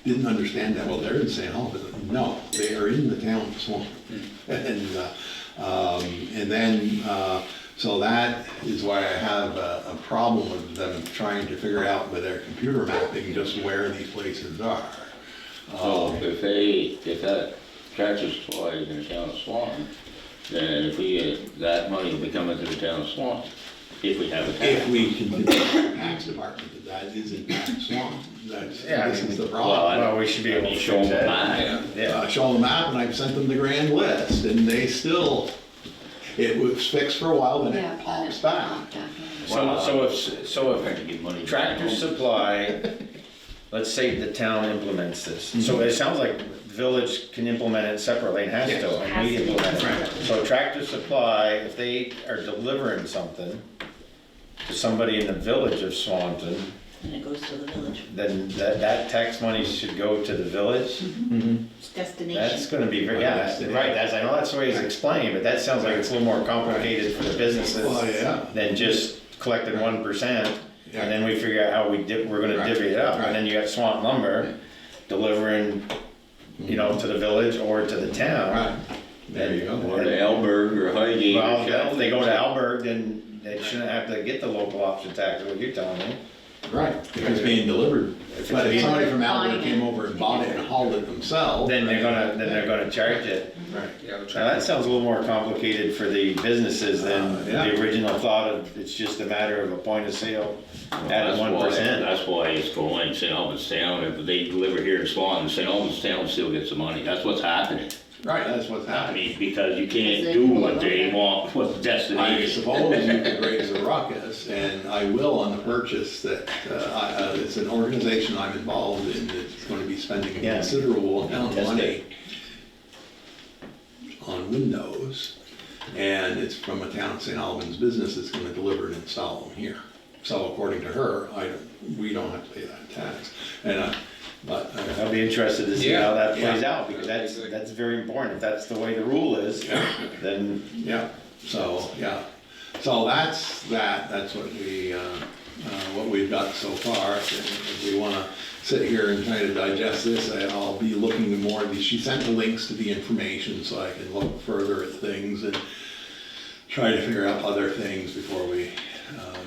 didn't understand that. Well, they're in St. Albans. No, they are in the town of Swanton. And then so that is why I have a problem with them trying to figure out with their computer mapping just where these places are. So if that tractor supply is in the town of Swanton, then if that money will be coming to the town of Swanton, if we have a tax. If we can convince the tax department that is in fact Swanton, this is the problem. Well, we should be able to show them the map. Yeah. Show them the map, and I've sent them the grand list, and they still, it was fixed for a while, then Yeah, it pops back. So Trying to get money. if Tractor Supply, let's say the town implements this, so it sounds like the village can implement it separately and has to, and we implement it. So Tractor Supply, if they are delivering something to somebody in the village of Swanton, And it goes to the village. then that tax money should go to the village? It's destination. That's gonna be, right, I know that's the way it's explained, but that sounds like it's a little more complicated for the businesses Well, yeah. than just collecting 1%, Yeah. and then we figure out how we're gonna divvy it up. Right. And then you got Swanton Lumber delivering, to the village or to the town. Right, there you Or go. to Elberg or Highgate. Well, if they go to Alberg, then they shouldn't have to get the local option tax, is what you're telling me. Right, if it's being delivered, but if somebody from Albert Buying came it. over and bought it and hauled it themselves. Then they're gonna charge it. Right. Yeah, we'll Now, try. that sounds a little more complicated for the businesses than Yeah. the original thought of, it's just a matter of a point of sale at 1%. That's why it's going St. Albans Town, if they deliver here in Swanton, St. Albans Town still gets the money, that's what's happening. Right, that's what's I happening. mean, because you can't do what they want, what's the I destination. suppose you could raise a ruckus, and I will on the purchase that, it's an organization I'm involved in that's gonna be spending a Yeah. considerable amount of Test money it. on windows, and it's from a town of St. Albans business that's gonna deliver and install them here. So according to her, we don't have to pay that tax, and, but, I'll be interested to see Yeah, how that plays yeah. out, because that's very important. If that's the way the rule is, then, yeah, so, yeah. So that's what we've got so far. If we wanna sit here and try to digest this, I'll be looking more, she sent the links to the information so I can look further at things and try to figure out other things before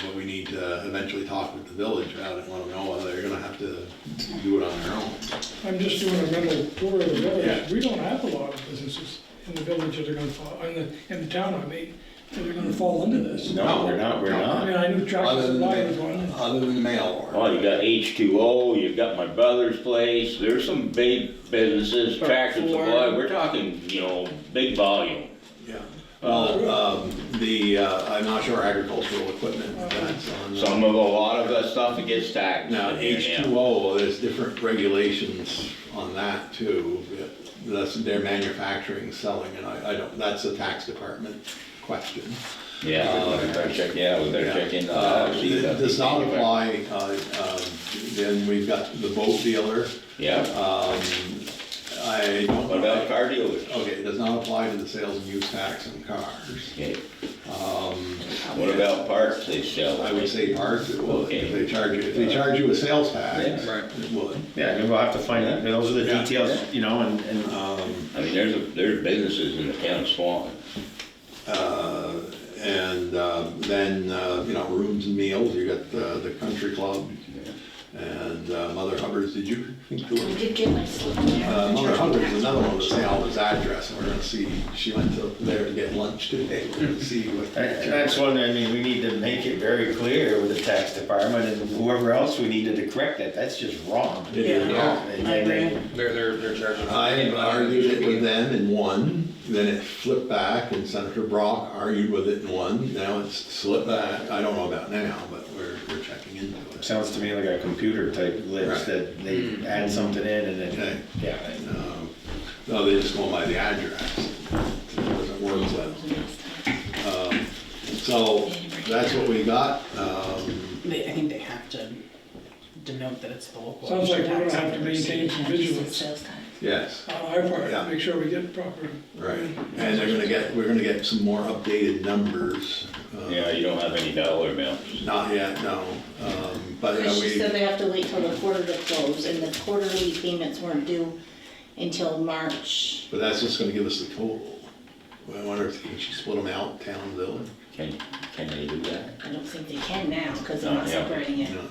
but we need to eventually talk with the village about it, and let them know whether they're gonna have to do it on their own. I'm just doing a mental tour of the Yeah. village. We don't have a lot of businesses in the village that are gonna fall, in the town, I mean, that are gonna fall under this. no, we're not. I mean, I knew Tractor Other than, Supply was one. other than mail Well, order. you got H2O, you've got my brother's place, there's some big businesses, Tractor Supply, we're talking, big volume. Yeah. Well, I'm not sure agricultural equipment, that's on. A lot of that stuff that gets taxed. Now, H2O, there's different regulations on that too. That's their manufacturing, selling, and I don't, that's a tax department question. Yeah, we better check, we better check into that. see It that. does not apply, then we've got the boat dealer. Yeah, I don't. what about car dealers? Okay, it does not apply to the sales and use tax on cars. Okay. What about parts they sell? I would say parts it would, Okay. if they charge you a sales tax, Yeah. Right. it would. Yeah, and we'll have to find out, those are the Yeah. details, and I mean, there's businesses in the town of Swanton. And then, rooms and meals, you got the country club, And Mother Hubbard's, did you think to I it? did get my slip there. Mother Hubbard's is another one with St. Albans address, and we're gonna see, she went to there to get lunch today, we're gonna see what. And that's one, I mean, we need to make it very clear with the tax department and whoever else we needed to correct it, that's just wrong. It is wrong. And I then agree. They're charging. I argued it with them and won, then it flipped back, and Senator Brock argued with it and won, now it's slipped back, I don't know about now, but we're checking into it. sounds to me like a computer type glitch Right. that they add something in and Okay. then, yeah. No, they just go by the address, it doesn't work well. So, that's what we got, I think they have to denote that it's the local. Sounds like we're gonna tax have to maintain some vigilance yes. on our part, Yeah. to make sure we get proper. Right, and we're gonna get some more updated numbers. Yeah, you don't have any dollar amounts. Not yet, no, but, you know, She said we, they have to wait till the quarter to close, and the quarterly payments weren't due until March. but that's just gonna give us the total. I wonder if, can she split them out, town, village? Can they do that? I don't think they can now, because they're not Oh, yeah. separating it. No,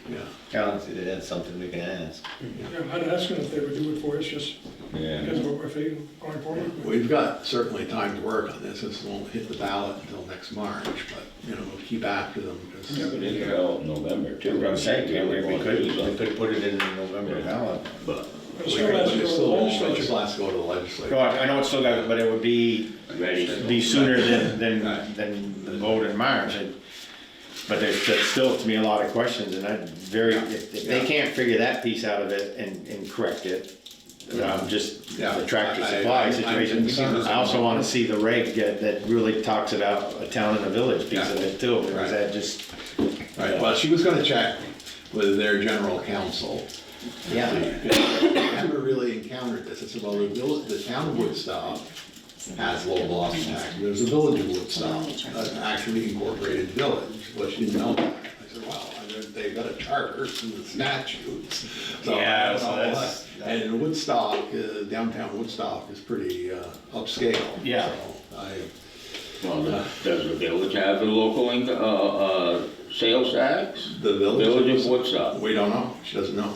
yeah, Yeah, that's something we can ask. Yeah, I'd ask them if they would do it for us, just Yeah. because of what we're feeling going forward. we've got certainly time to work on this, this won't hit the ballot until next March, but, you know, we'll keep after them, because. Yeah, but it's out in November too. I was gonna say, yeah, we Going could, to do we something. could put it in the November ballot. But But it still has to go to the It legislature. still has to go to the No, legislature. I know it's still got, but it would be ready. sooner than Right. the vote in March. But there's still, to me, a lot of questions, and if they can't figure that piece out of it and correct it, just Yeah. the tractor I- supply I'm situation. concerned. I also wanna see the reg that really talks about a town and a village piece of it too, Right. because that just, Right, well, she was gonna check with their general counsel. yeah. I never really encountered this, it's about the town of Woodstock has local option tax, there's a village of Woodstock, an actually incorporated village, well, she didn't know that. I said, wow, they've got a charter and the statutes, so I Yeah, don't so know that's- what. And Woodstock, downtown Woodstock is pretty upscale. Yeah. So Well, does the village have a local sales tax? The village. Village of Woodstock. We don't know, she doesn't know.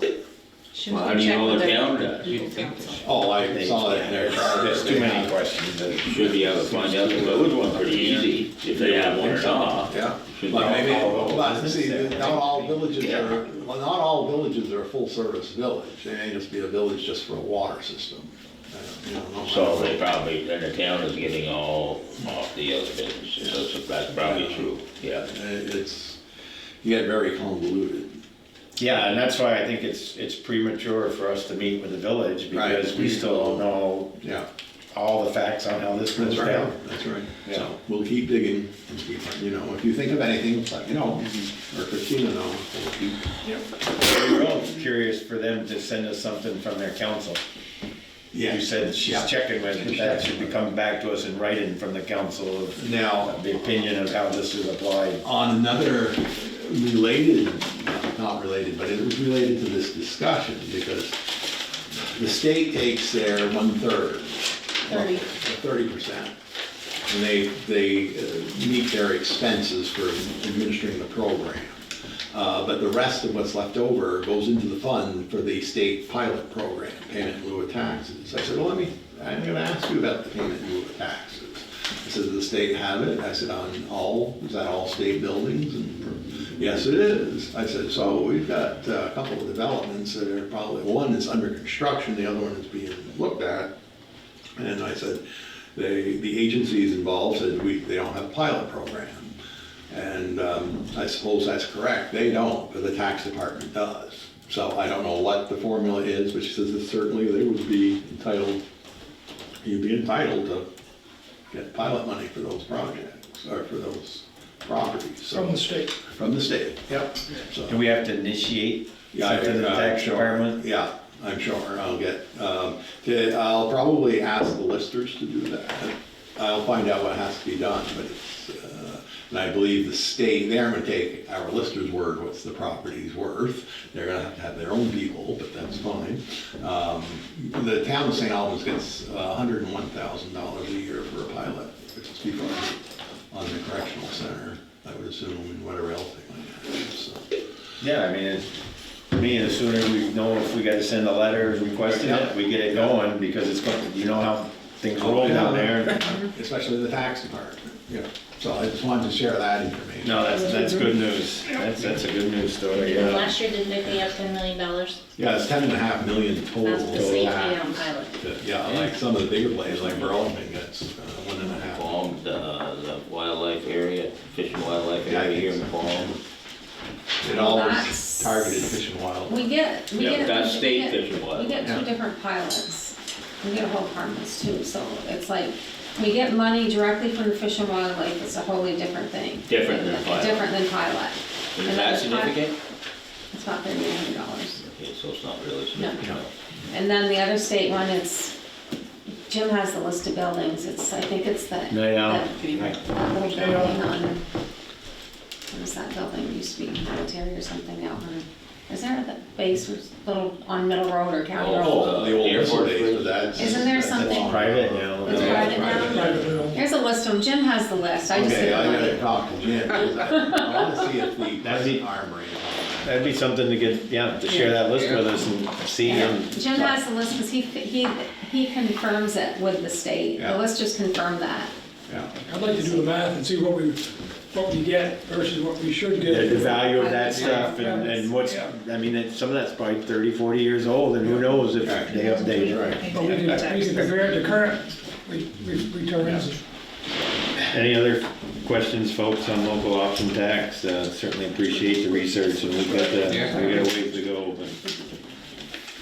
Well, how do you know the town does? Oh, I saw that in their charter. There's too many questions. Should be able to find out the village one pretty easy, if they have one or not. Yeah, Should but be maybe, all- but see, not all villages are, well, not all villages are a full-service village. They may just be a village just for a water system. You know, no So matter they what. probably, then the town is getting all off the other businesses, that's probably true, yeah. It's, you get very convoluted. Yeah, and that's why I think it's premature for us to meet with the village, because we still don't know Yeah, all the facts on how this goes that's right, down. that's right. Yeah. So we'll keep digging, and keep, you know, if you think of anything, let me know, or Christina know. We'll keep. We're all curious for them to send us something from their council. You said she's Yeah. checking with, that should be coming back to us in writing from the council of Now, the opinion of how this is applied. on another related, not related, but it was related to this discussion, because the state takes their 1/3. 30%. And they meet their expenses for administering the program. But the rest of what's left over goes into the fund for the state pilot program, payment in lieu of taxes. I said, well, I'm gonna ask you about the payment in lieu of taxes. I said, does the state have it? I said, is that all state buildings? And yes, it is. I said, so we've got a couple of developments that are probably, one is under construction, the other one is being looked at. And I said, the agencies involved said they don't have a pilot program. And I suppose that's correct, they don't, but the tax department does. So I don't know what the formula is, but she says that certainly they would be entitled, you'd be entitled to get pilot money for those projects, or for those properties. So- From the state. From the state, yep. So- Do we have to initiate Yeah, something to the tax sure. department? Yeah, I'm sure, I'll probably ask the listers to do that. I'll find out what has to be done, but and I believe the state, they aren't gonna take our lister's word, what's the property's worth. They're gonna have to have their own people, but that's fine. The town of St. Albans gets $101,000 a year for a pilot, which is people on the correctional center, I would assume, and whatever else they might have, so. Yeah, I mean, to me, the sooner we know if we gotta send a letter requesting it, we get it going, because it's going, you know how things roll down there. Especially the tax department, you know, so I just wanted to share that information. No, that's good news. That's a good news story, yeah. Last year, didn't they pay out $10 million? Yeah, it's 10.5 million total. That's the same tax. pay on pilot. Yeah, like some of the bigger places, like Burlington, gets 1.5. Palm, the wildlife area, fish and wildlife Yeah, I area think here in so. Palm. It always That's- targeted fish and wildlife. We get. Yeah, that's we state get- fish and We wildlife. get Yeah. two different pilots. We get whole departments too, so it's like, we get money directly from the Fish and Wildlife, it's a wholly different thing. Different than pilot. Different than pilot. Is And that then the significant? It's about $3,900. Okay, so it's not really No. significant. And then the other state one, it's, Jim has the list of buildings, it's, I think it's the. Yeah. That little building on, what is that building, used to be military or something out on, is there the base, little, on Middle Road or County Road? Oh, the old Air Force days, Base. but that's. Isn't there that's something- long Private, ago. yeah. It's private now? Privately owned. There's a list of them, Jim has the list, I just Okay, didn't I know. gotta talk to Jim, 'cause I wanna see if the That'd be- present armory is on That'd be something to get, yeah, to share that list with us and see, and Jim has the list, because he confirms it with the state, Yeah. the list just confirmed that. that. I'd like to do the math and see what we get versus what we should get. the value of that stuff, and what's, I mean, some of that's probably 30, 40 years old, and who knows if they update it. Right. But we can compare it to current returns. Any other questions, folks, on local option tax? Certainly appreciate the research, and we got a ways to go, but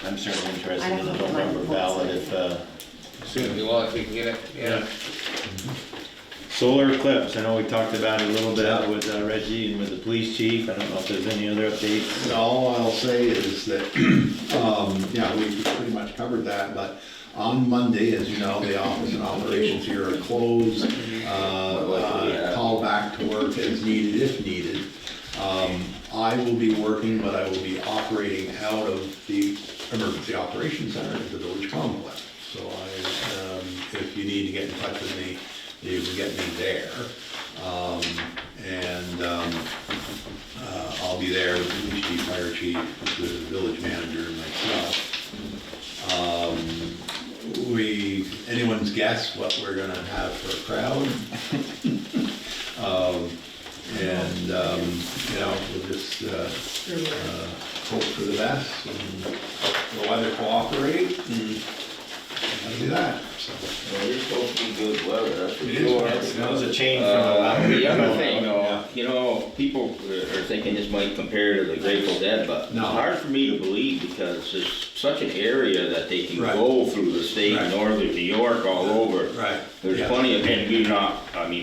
I'm certainly interested in the November ballot if, Soon, well, if we can get it, yeah. solar eclipse, I know we talked about it a little bit with Reggie and with the police chief. I don't know if there's any other updates. All I'll say is that, yeah, we pretty much covered that, but on Monday, as you know, the office and operations here are closed. Call back to work as needed, if needed. I will be working, but I will be operating out of the emergency operations center at the village complex. So if you need to get in touch with me, you can get me there. I'll be there with the police chief, fire chief, the village manager, and myself. Anyone's guess what we're gonna have for a crowd? You know, we'll just hope for the best and the weather cooperate and that'll be that, so. Well, it's supposed to be good weather, that's for It is sure. good. That was a change from a while The other ago. thing, Yeah. though, you know, people are thinking this might compare to the Grateful Dead, but it's No. hard for me to believe because there's such an area that they can Right. go through the state, Right. northern New York, all over. Right. There's Yeah. plenty of, and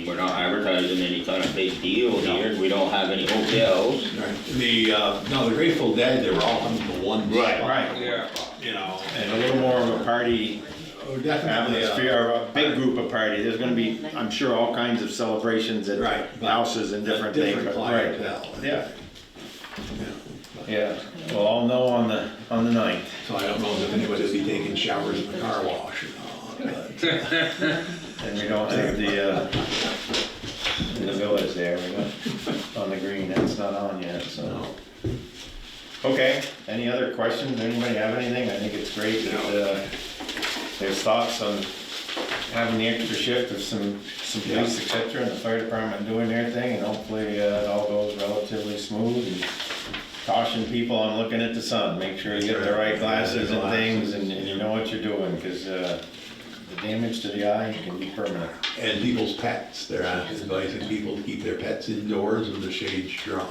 we're not advertising any kind of big deal here, we don't have any hotels. Right, the Grateful Dead, they were all under the one Right, spot. right. Yeah. You know. And a little more of a party Oh, definitely. atmosphere, or a big group of party. There's gonna be, I'm sure, all kinds of celebrations at Right. houses and different things. Different but- right. clientele. Yeah. Yeah. Yeah, we'll all know on the 9th. So I don't know if anybody will be taking showers in the car wash or not, but. And we don't have in the village there, we got on the green, that's not on yet, so. No. Okay, any other questions? Anybody have anything? I think it's great that, there's thoughts on having the extra shift of some police, et cetera, and the fire department doing their thing, and hopefully, it all goes relatively smooth, and caution people on looking at the sun, make sure you get the right glasses and things, and you know what you're doing, because, the damage to the eye can be permanent. And people's pets, they're advising people to keep their pets indoors with the shades drawn.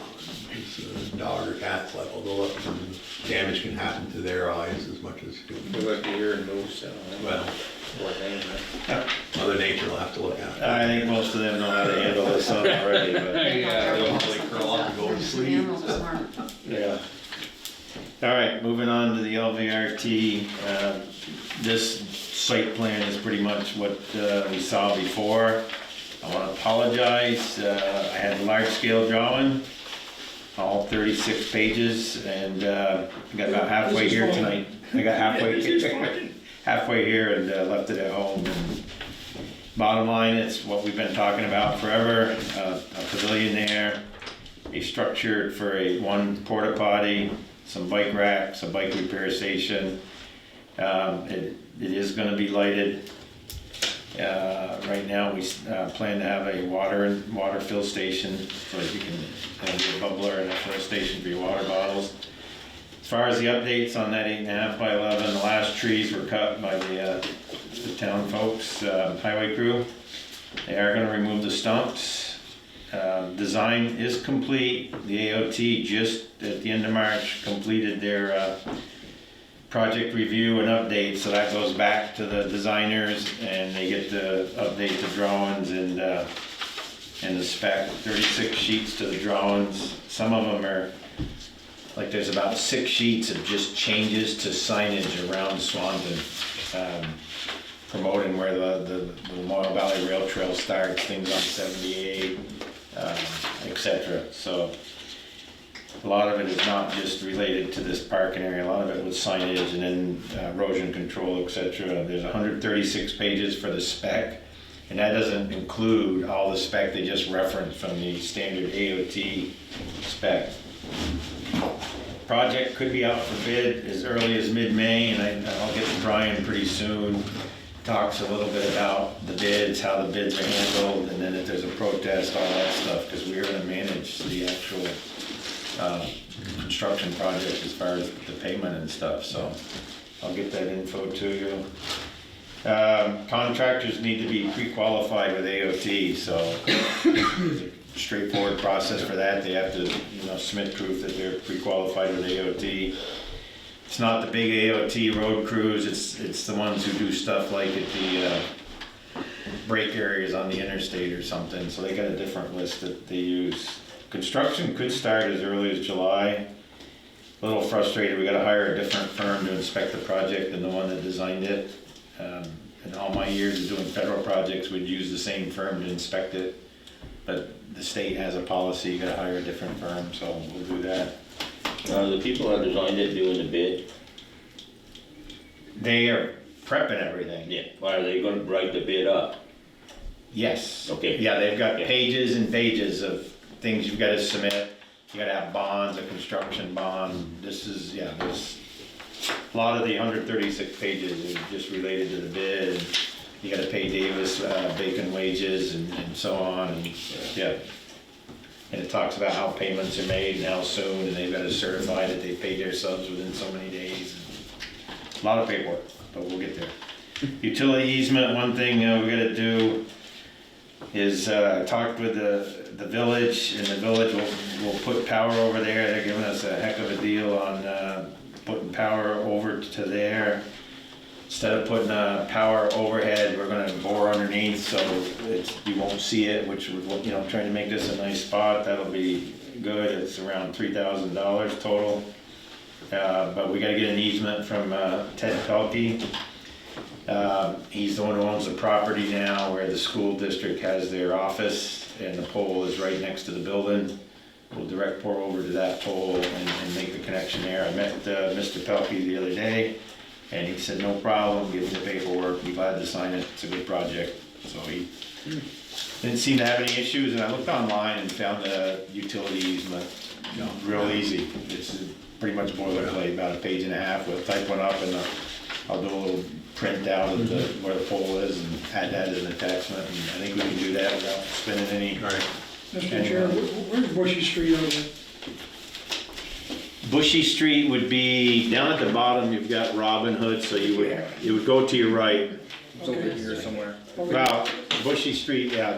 Because a dog or cat's liable to go up and damage can happen to their eyes as much as, What about deer and moose? well, Poor thing, right? Mother Nature will have to look at it. I think most of them know how to handle the sun already, but, Yeah. They'll probably curl up and go to sleep. Animals are smart. yeah. All right, moving on to the LVRT. This site plan is pretty much what we saw before. I want to apologize, I had a large-scale drawing, all 36 pages, and got about halfway here tonight. I got halfway here and left it at home. Bottom line, it's what we've been talking about forever, a pavilion there, a structure for one porta potty, some bike racks, a bike repair station. It is gonna be lighted. Right now, we plan to have a water fill station, so that you can have a bubbler and a fill station for your water bottles. As far as the updates on that 8.5 by 11, the last trees were cut by the town folks, highway crew. They are gonna remove the stumps. Design is complete. The AOT just at the end of March completed their project review and update, so that goes back to the designers and they get to update the drawings and the spec. 36 sheets to the drawings. Some of them are, like there's about 6 sheets of just changes to signage around Swanton, promoting where the Memorial Valley Rail Trail starts, things on 78, etc. So a lot of it is not just related to this parking area, a lot of it was signage and then erosion control, etc. There's 136 pages for the spec, and that doesn't include all the spec they just referenced from the standard AOT spec. Project could be out for bid as early as mid-May, and I'll get to Brian pretty soon. Talks a little bit about the bids, how the bids are handled, and then if there's a protest, all that stuff, because we're gonna manage the actual construction project as far as the payment and stuff, so I'll get that info to you. Contractors need to be pre-qualified with AOT, so it's a straightforward process for that. They have to, submit proof that they're pre-qualified with AOT. It's not the big AOT road crews, it's the ones who do stuff like at the break areas on the interstate or something, so they got a different list that they use. Construction could start as early as July. A little frustrated, we gotta hire a different firm to inspect the project than the one that designed it. In all my years of doing federal projects, we'd use the same firm to inspect it, but the state has a policy, you gotta hire a different firm, so we'll do that. The people that designed it doing the bid, They are prepping everything. yeah, why are they gonna write the bid up? Yes. Okay. Yeah, they've got Yeah. pages and pages of things you've gotta submit. You gotta have bonds, a construction bond. There's a lot of the 136 pages is just related to the bid. You gotta pay Davis, Bacon wages and so on, and, yeah. And it talks about how payments are made and how soon, and they've gotta certify that they paid their subs within so many days. A lot of paperwork, but we'll get there. Utility easement, one thing we gotta do is talk with the village, and the village will put power over there. They're giving us a heck of a deal on putting power over to there. Instead of putting power overhead, we're gonna bore underneath so you won't see it, which we're trying to make this a nice spot. That'll be good. It's around $3,000 total. But we gotta get an easement from Ted Pelkey. He's the one who owns the property now where the school district has their office, and the pole is right next to the building. We'll direct pour over to that pole and make the connection there. I met Mr. Pelkey the other day, and he said, no problem, give me the paperwork, be glad to sign it, it's a good project. So he didn't seem to have any issues, and I looked online and found a utility easement, real easy. It's pretty much boilerplate, about a page and a half. We'll type one up, and I'll do a little print out of where the pole is and add that as an attachment, and I think we can do that without spending any. Right. Mr. Chair, where's Bushy Street over there? Bushy Street would be, down at the bottom, you've got Robin Hood, so it would go to your right. It's over here somewhere. Well, Bushy Street, yeah,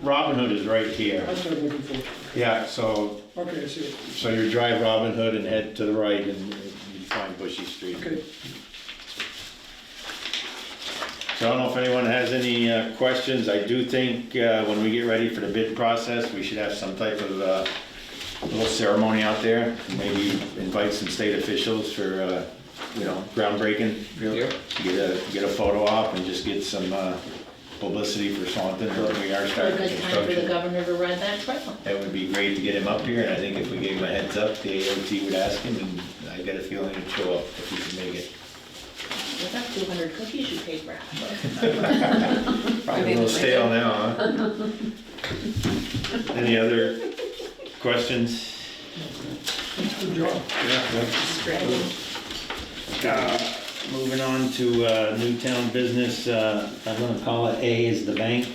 Robin Hood is right here. That's what I'm looking for. Yeah, so Okay, I see it. you drive Robin Hood and head to the right and you find Bushy Street. Okay. So I don't know if anyone has any questions. I do think when we get ready for the bid process, we should have some type of little ceremony out there. Maybe invite some state officials for, groundbreaking. Yep. Get a photo op and just get some publicity for Swanton, that we are A starting good time for the construction. governor to ride that trail. That would be great to get him up here, and I think if we gave him a heads up, the AOT would ask him, and I got a feeling he'd show up if he could make it. We got 200 cookies you paid for. Probably a little stale now, huh? Any other questions? Good job. Moving on to Newtown business, I'm gonna call it A is the bank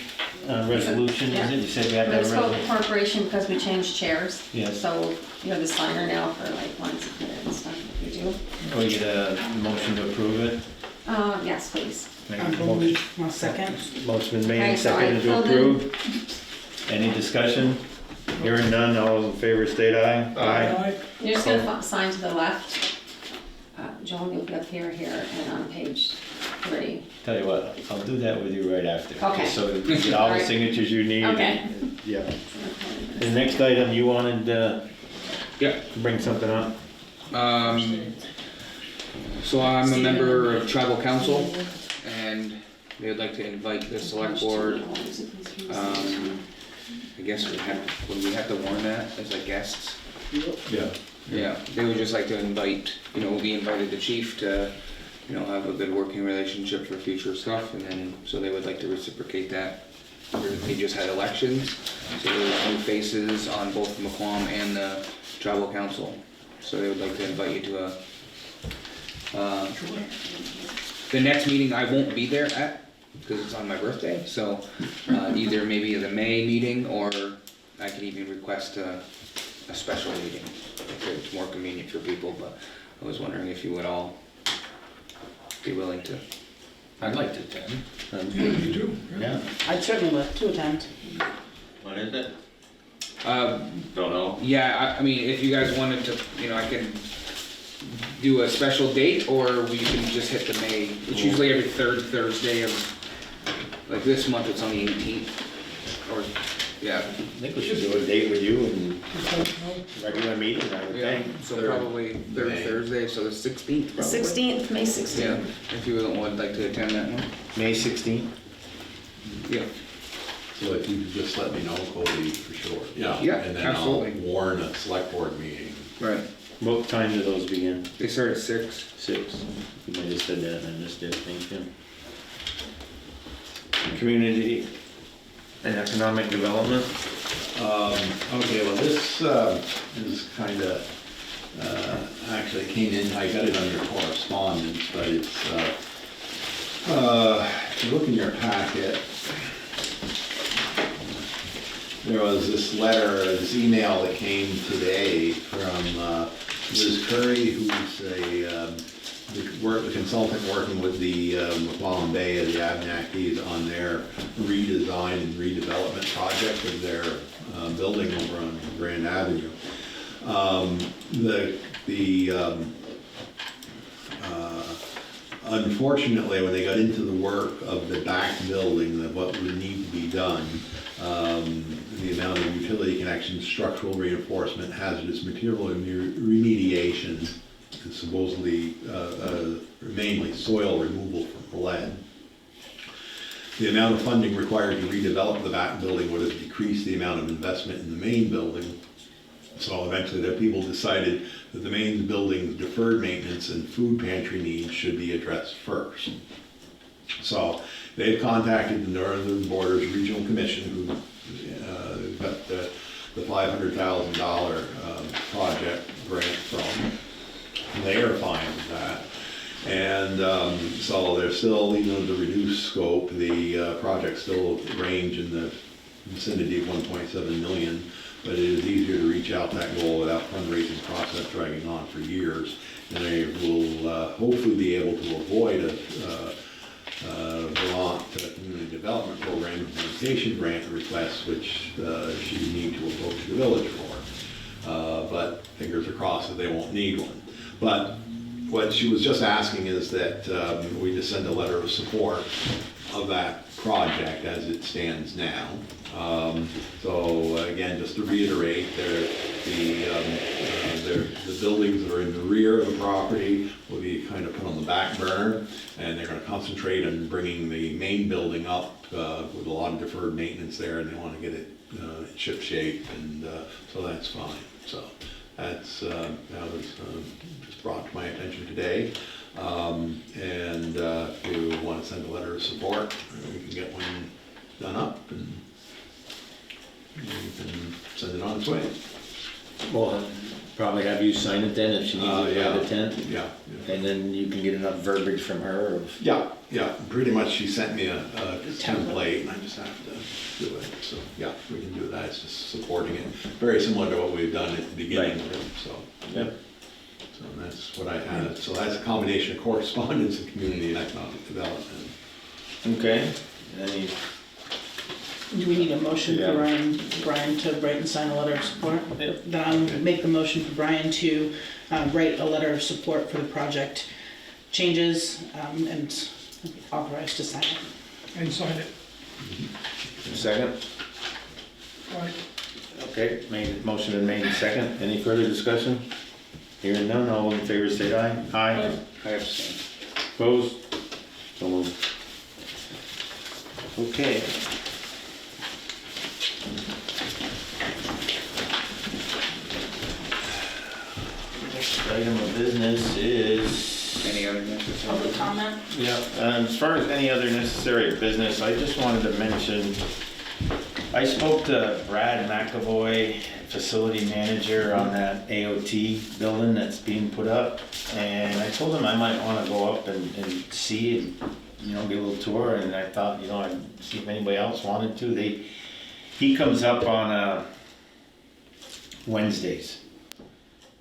resolution, is it? You said we had that Municipal resolution? corporation, because we changed chairs. Yes. So you're the signer now for like lines of credit and stuff if you do. We get a motion to approve it? Yes, please. One second. Motion been made Okay, and so I seconded to filled in- approve. Any discussion? Hearing none, all those in favor state aye. Aye. You're just gonna sign to the left. Joan, you'll be up here, and on page 3. Tell you what, I'll do that with you right after. Okay. Just so that you get all the Alright. signatures you need. Okay. Yeah. The next item, you wanted Yeah. to bring something up? So I'm a member of tribal council, and they would like to invite the select board. I guess would we have to warn that as like guests? Yeah. Yeah, they would just like to invite, we invited the chief to, have a good working relationship for future stuff, and then, so they would like to reciprocate that. They just had elections, so there's new faces on both McQuam and the tribal council. So they would like to invite you to the next meeting I won't be there at, because it's on my birthday, so either maybe the May meeting, or I could even request a special meeting, if it's more convenient for people, but I was wondering if you would all be willing to. I'd like to attend. You do? Yeah. I'd certainly love to attend. When is it? Don't know. Yeah, I mean, if you guys wanted to, I can do a special date, or we can just hit the May. It's usually every third Thursday of, like this month it's on the 18th, or, yeah. I think we should do a date with you and regular meeting, I would Yeah, think. so probably third May. Thursday, so the 16th probably. 16th, May 16th. Yeah, if you would like to attend that one. May 16th? Yeah. So if you could just let me know, Cody, for sure. Yeah. Yeah, And then absolutely. I'll warn a select board meeting. Right. What time do those begin? They start at 6. 6. You might have said that and I missed it, thank you. Community and economic development? Okay, well, this is kind of, actually came in, I got it under correspondence, but it's, if you look in your packet, there was this letter, this email that came today from Liz Curry, who's the consultant working with the McClellan Bay of the Abenakis on their redesign and redevelopment project of their building over on Grand Avenue. Unfortunately, when they got into the work of the back building, what would need to be done, the amount of utility connections, structural reinforcement, hazardous material remediation, and supposedly mainly soil removal from lead. The amount of funding required to redevelop the back building would have decreased the amount of investment in the main building. So eventually the people decided that the main building's deferred maintenance and food pantry needs should be addressed first. So they've contacted the Northern Borders Regional Commission, who got the $500,000 project grant from. They are fine with that. And so they're still, even with the reduced scope, the project still range in the vicinity of 1.7 million, but it is easier to reach out that goal without fundraising process dragging on for years. And they will hopefully be able to avoid a Vermont Community Development Program implementation grant request, which she would need to approach the village for. But fingers are crossed that they won't need one. But what she was just asking is that we just send a letter of support of that project as it stands now. So again, just to reiterate, the buildings that are in the rear of the property will be kind of put on the back burner, and they're going to concentrate on bringing the main building up with a lot of deferred maintenance there, and they want to get it ship shape, and so that's fine. So that was just brought to my attention today. And if you want to send a letter of support, we can get one done up and you can send it on its way. We'll probably have you sign it then if she needs it Yeah. by the 10th, Yeah, and then you can get enough verbiage from her of, yeah, pretty much she sent me a template and I just have to do it, so, yeah, we can do that, it's just supporting it. Very similar to what we've done at the beginning of it, so. Yep. So that's what I have, so that's a combination of correspondence and community and economic development. Okay, any, Do we need a motion Yeah. for Brian to write and sign a letter of support? Yeah. Then I'll make the motion for Brian to write a letter of support for the project changes and authorize to sign it. And sign it. second? Right. Okay, motion been made in second. Any further discussion? Hearing none, all in favor say aye. Aye. I abstain. Opposed? So moved. Okay. Next item of business is... Any other necessary? Public comment? Yeah, as far as any other necessary business, I just wanted to mention, I spoke to Brad McAvoy, facility manager on that AOT building that's being put up, and I told him I might wanna go up and see and, you know, get a little tour, and I thought, you know, I'd see if anybody else wanted to. He comes up on Wednesdays.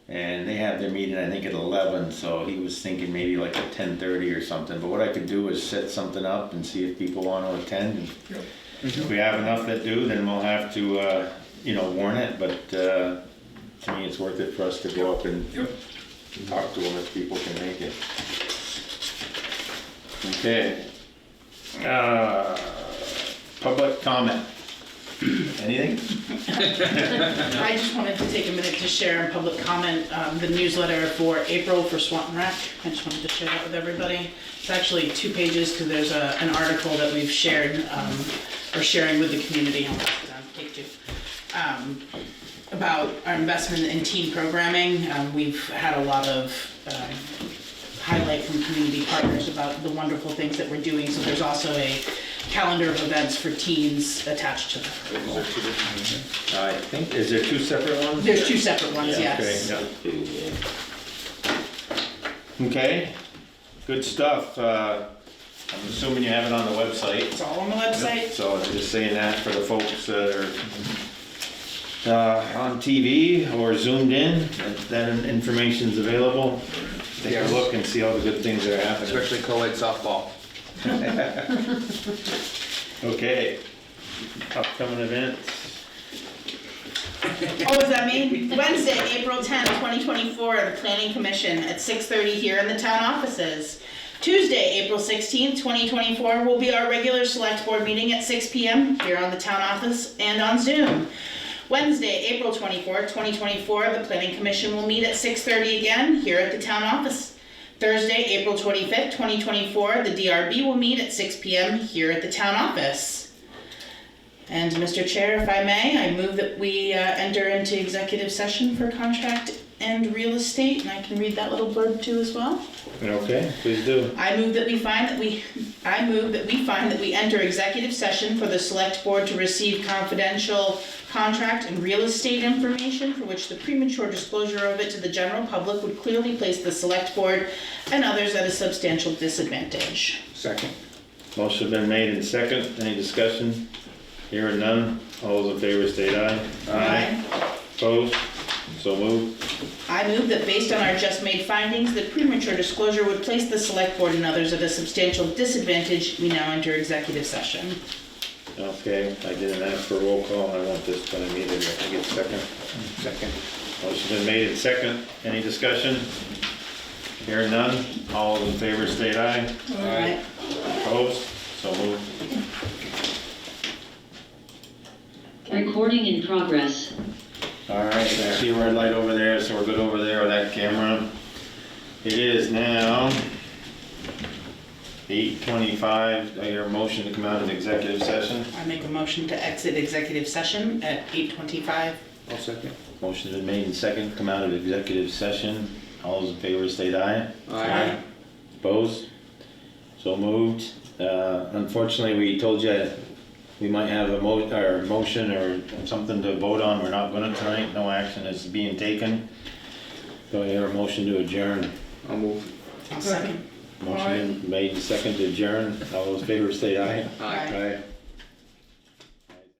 And they have their meeting, I think, at 11, so he was thinking maybe like at 10:30 or something. But what I could do is set something up and see if people want to attend. And if we have enough that do, then we'll have to, you know, warn it. But to me, it's worth it for us to go up and talk to them if people can make it. Okay. Public comment. Anything? I just wanted to take a minute to share in public comment the newsletter for April for Swanton Rec. I just wanted to share that with everybody. It's actually 2 pages because there's an article that we've shared or sharing with the community. I'll pass it down, take 2. About our investment in teen programming. We've had a lot of highlight from community partners about the wonderful things that we're doing. So there's also a calendar of events for teens attached to the article. I think, is there 2 separate ones? There's 2 separate ones, Yeah, yes. okay, yeah. Okay, good stuff. I'm assuming you have it on the website. It's all on the website. So I'm just saying that for the folks that are on TV or zoomed in, that information's available. Take a Yes. look and see all the good things that are happening. Especially co-ed softball. Okay, upcoming events. Oh, does that mean? Wednesday, April 10th, 2024, the Planning Commission at 6:30 here in the town offices. Tuesday, April 16th, 2024 will be our regular select board meeting at 6 p.m. here on the town office and on Zoom. Wednesday, April 24th, 2024, the Planning Commission will meet at 6:30 again here at the town office. Thursday, April 25th, 2024, the DRB will meet at 6 p.m. here at the town office. And Mr. Chair, if I may, I move that we enter into executive session for contract and real estate, and I can read that little blurb too as well. Okay, please do. I move that we find that we enter executive session for the select board to receive confidential contract and real estate information for which the premature disclosure of it to the general public would clearly place the select board and others at a substantial disadvantage. Second. Motion been made in second. Any discussion? Hearing none. All those in favor state aye. Aye. Opposed? So moved. I move that based on our just made findings, that premature disclosure would place the select board and others at a substantial disadvantage. We now enter executive session. Okay, I didn't ask for roll call. I won't this time either. I get second. Second. Motion been made in second. Any discussion? Hearing none. All those in favor state aye. Aye. Opposed? So moved. Recording in progress. All right, I see a red light over there, so we're good over there with that camera. It is now 8:25. I hear a motion to come out of executive session. I make a motion to exit executive session at 8:25. I'll second. Motion's been made and second, come out of executive session. All those in favor state aye. Aye. Opposed? So moved. Unfortunately, we told you we might have a motion or something to vote on. We're not gonna tonight, no action is being taken. Do I hear a motion to adjourn? I'll move. Second. Motion made and seconded to adjourn. All those in favor say aye. Aye. Aye.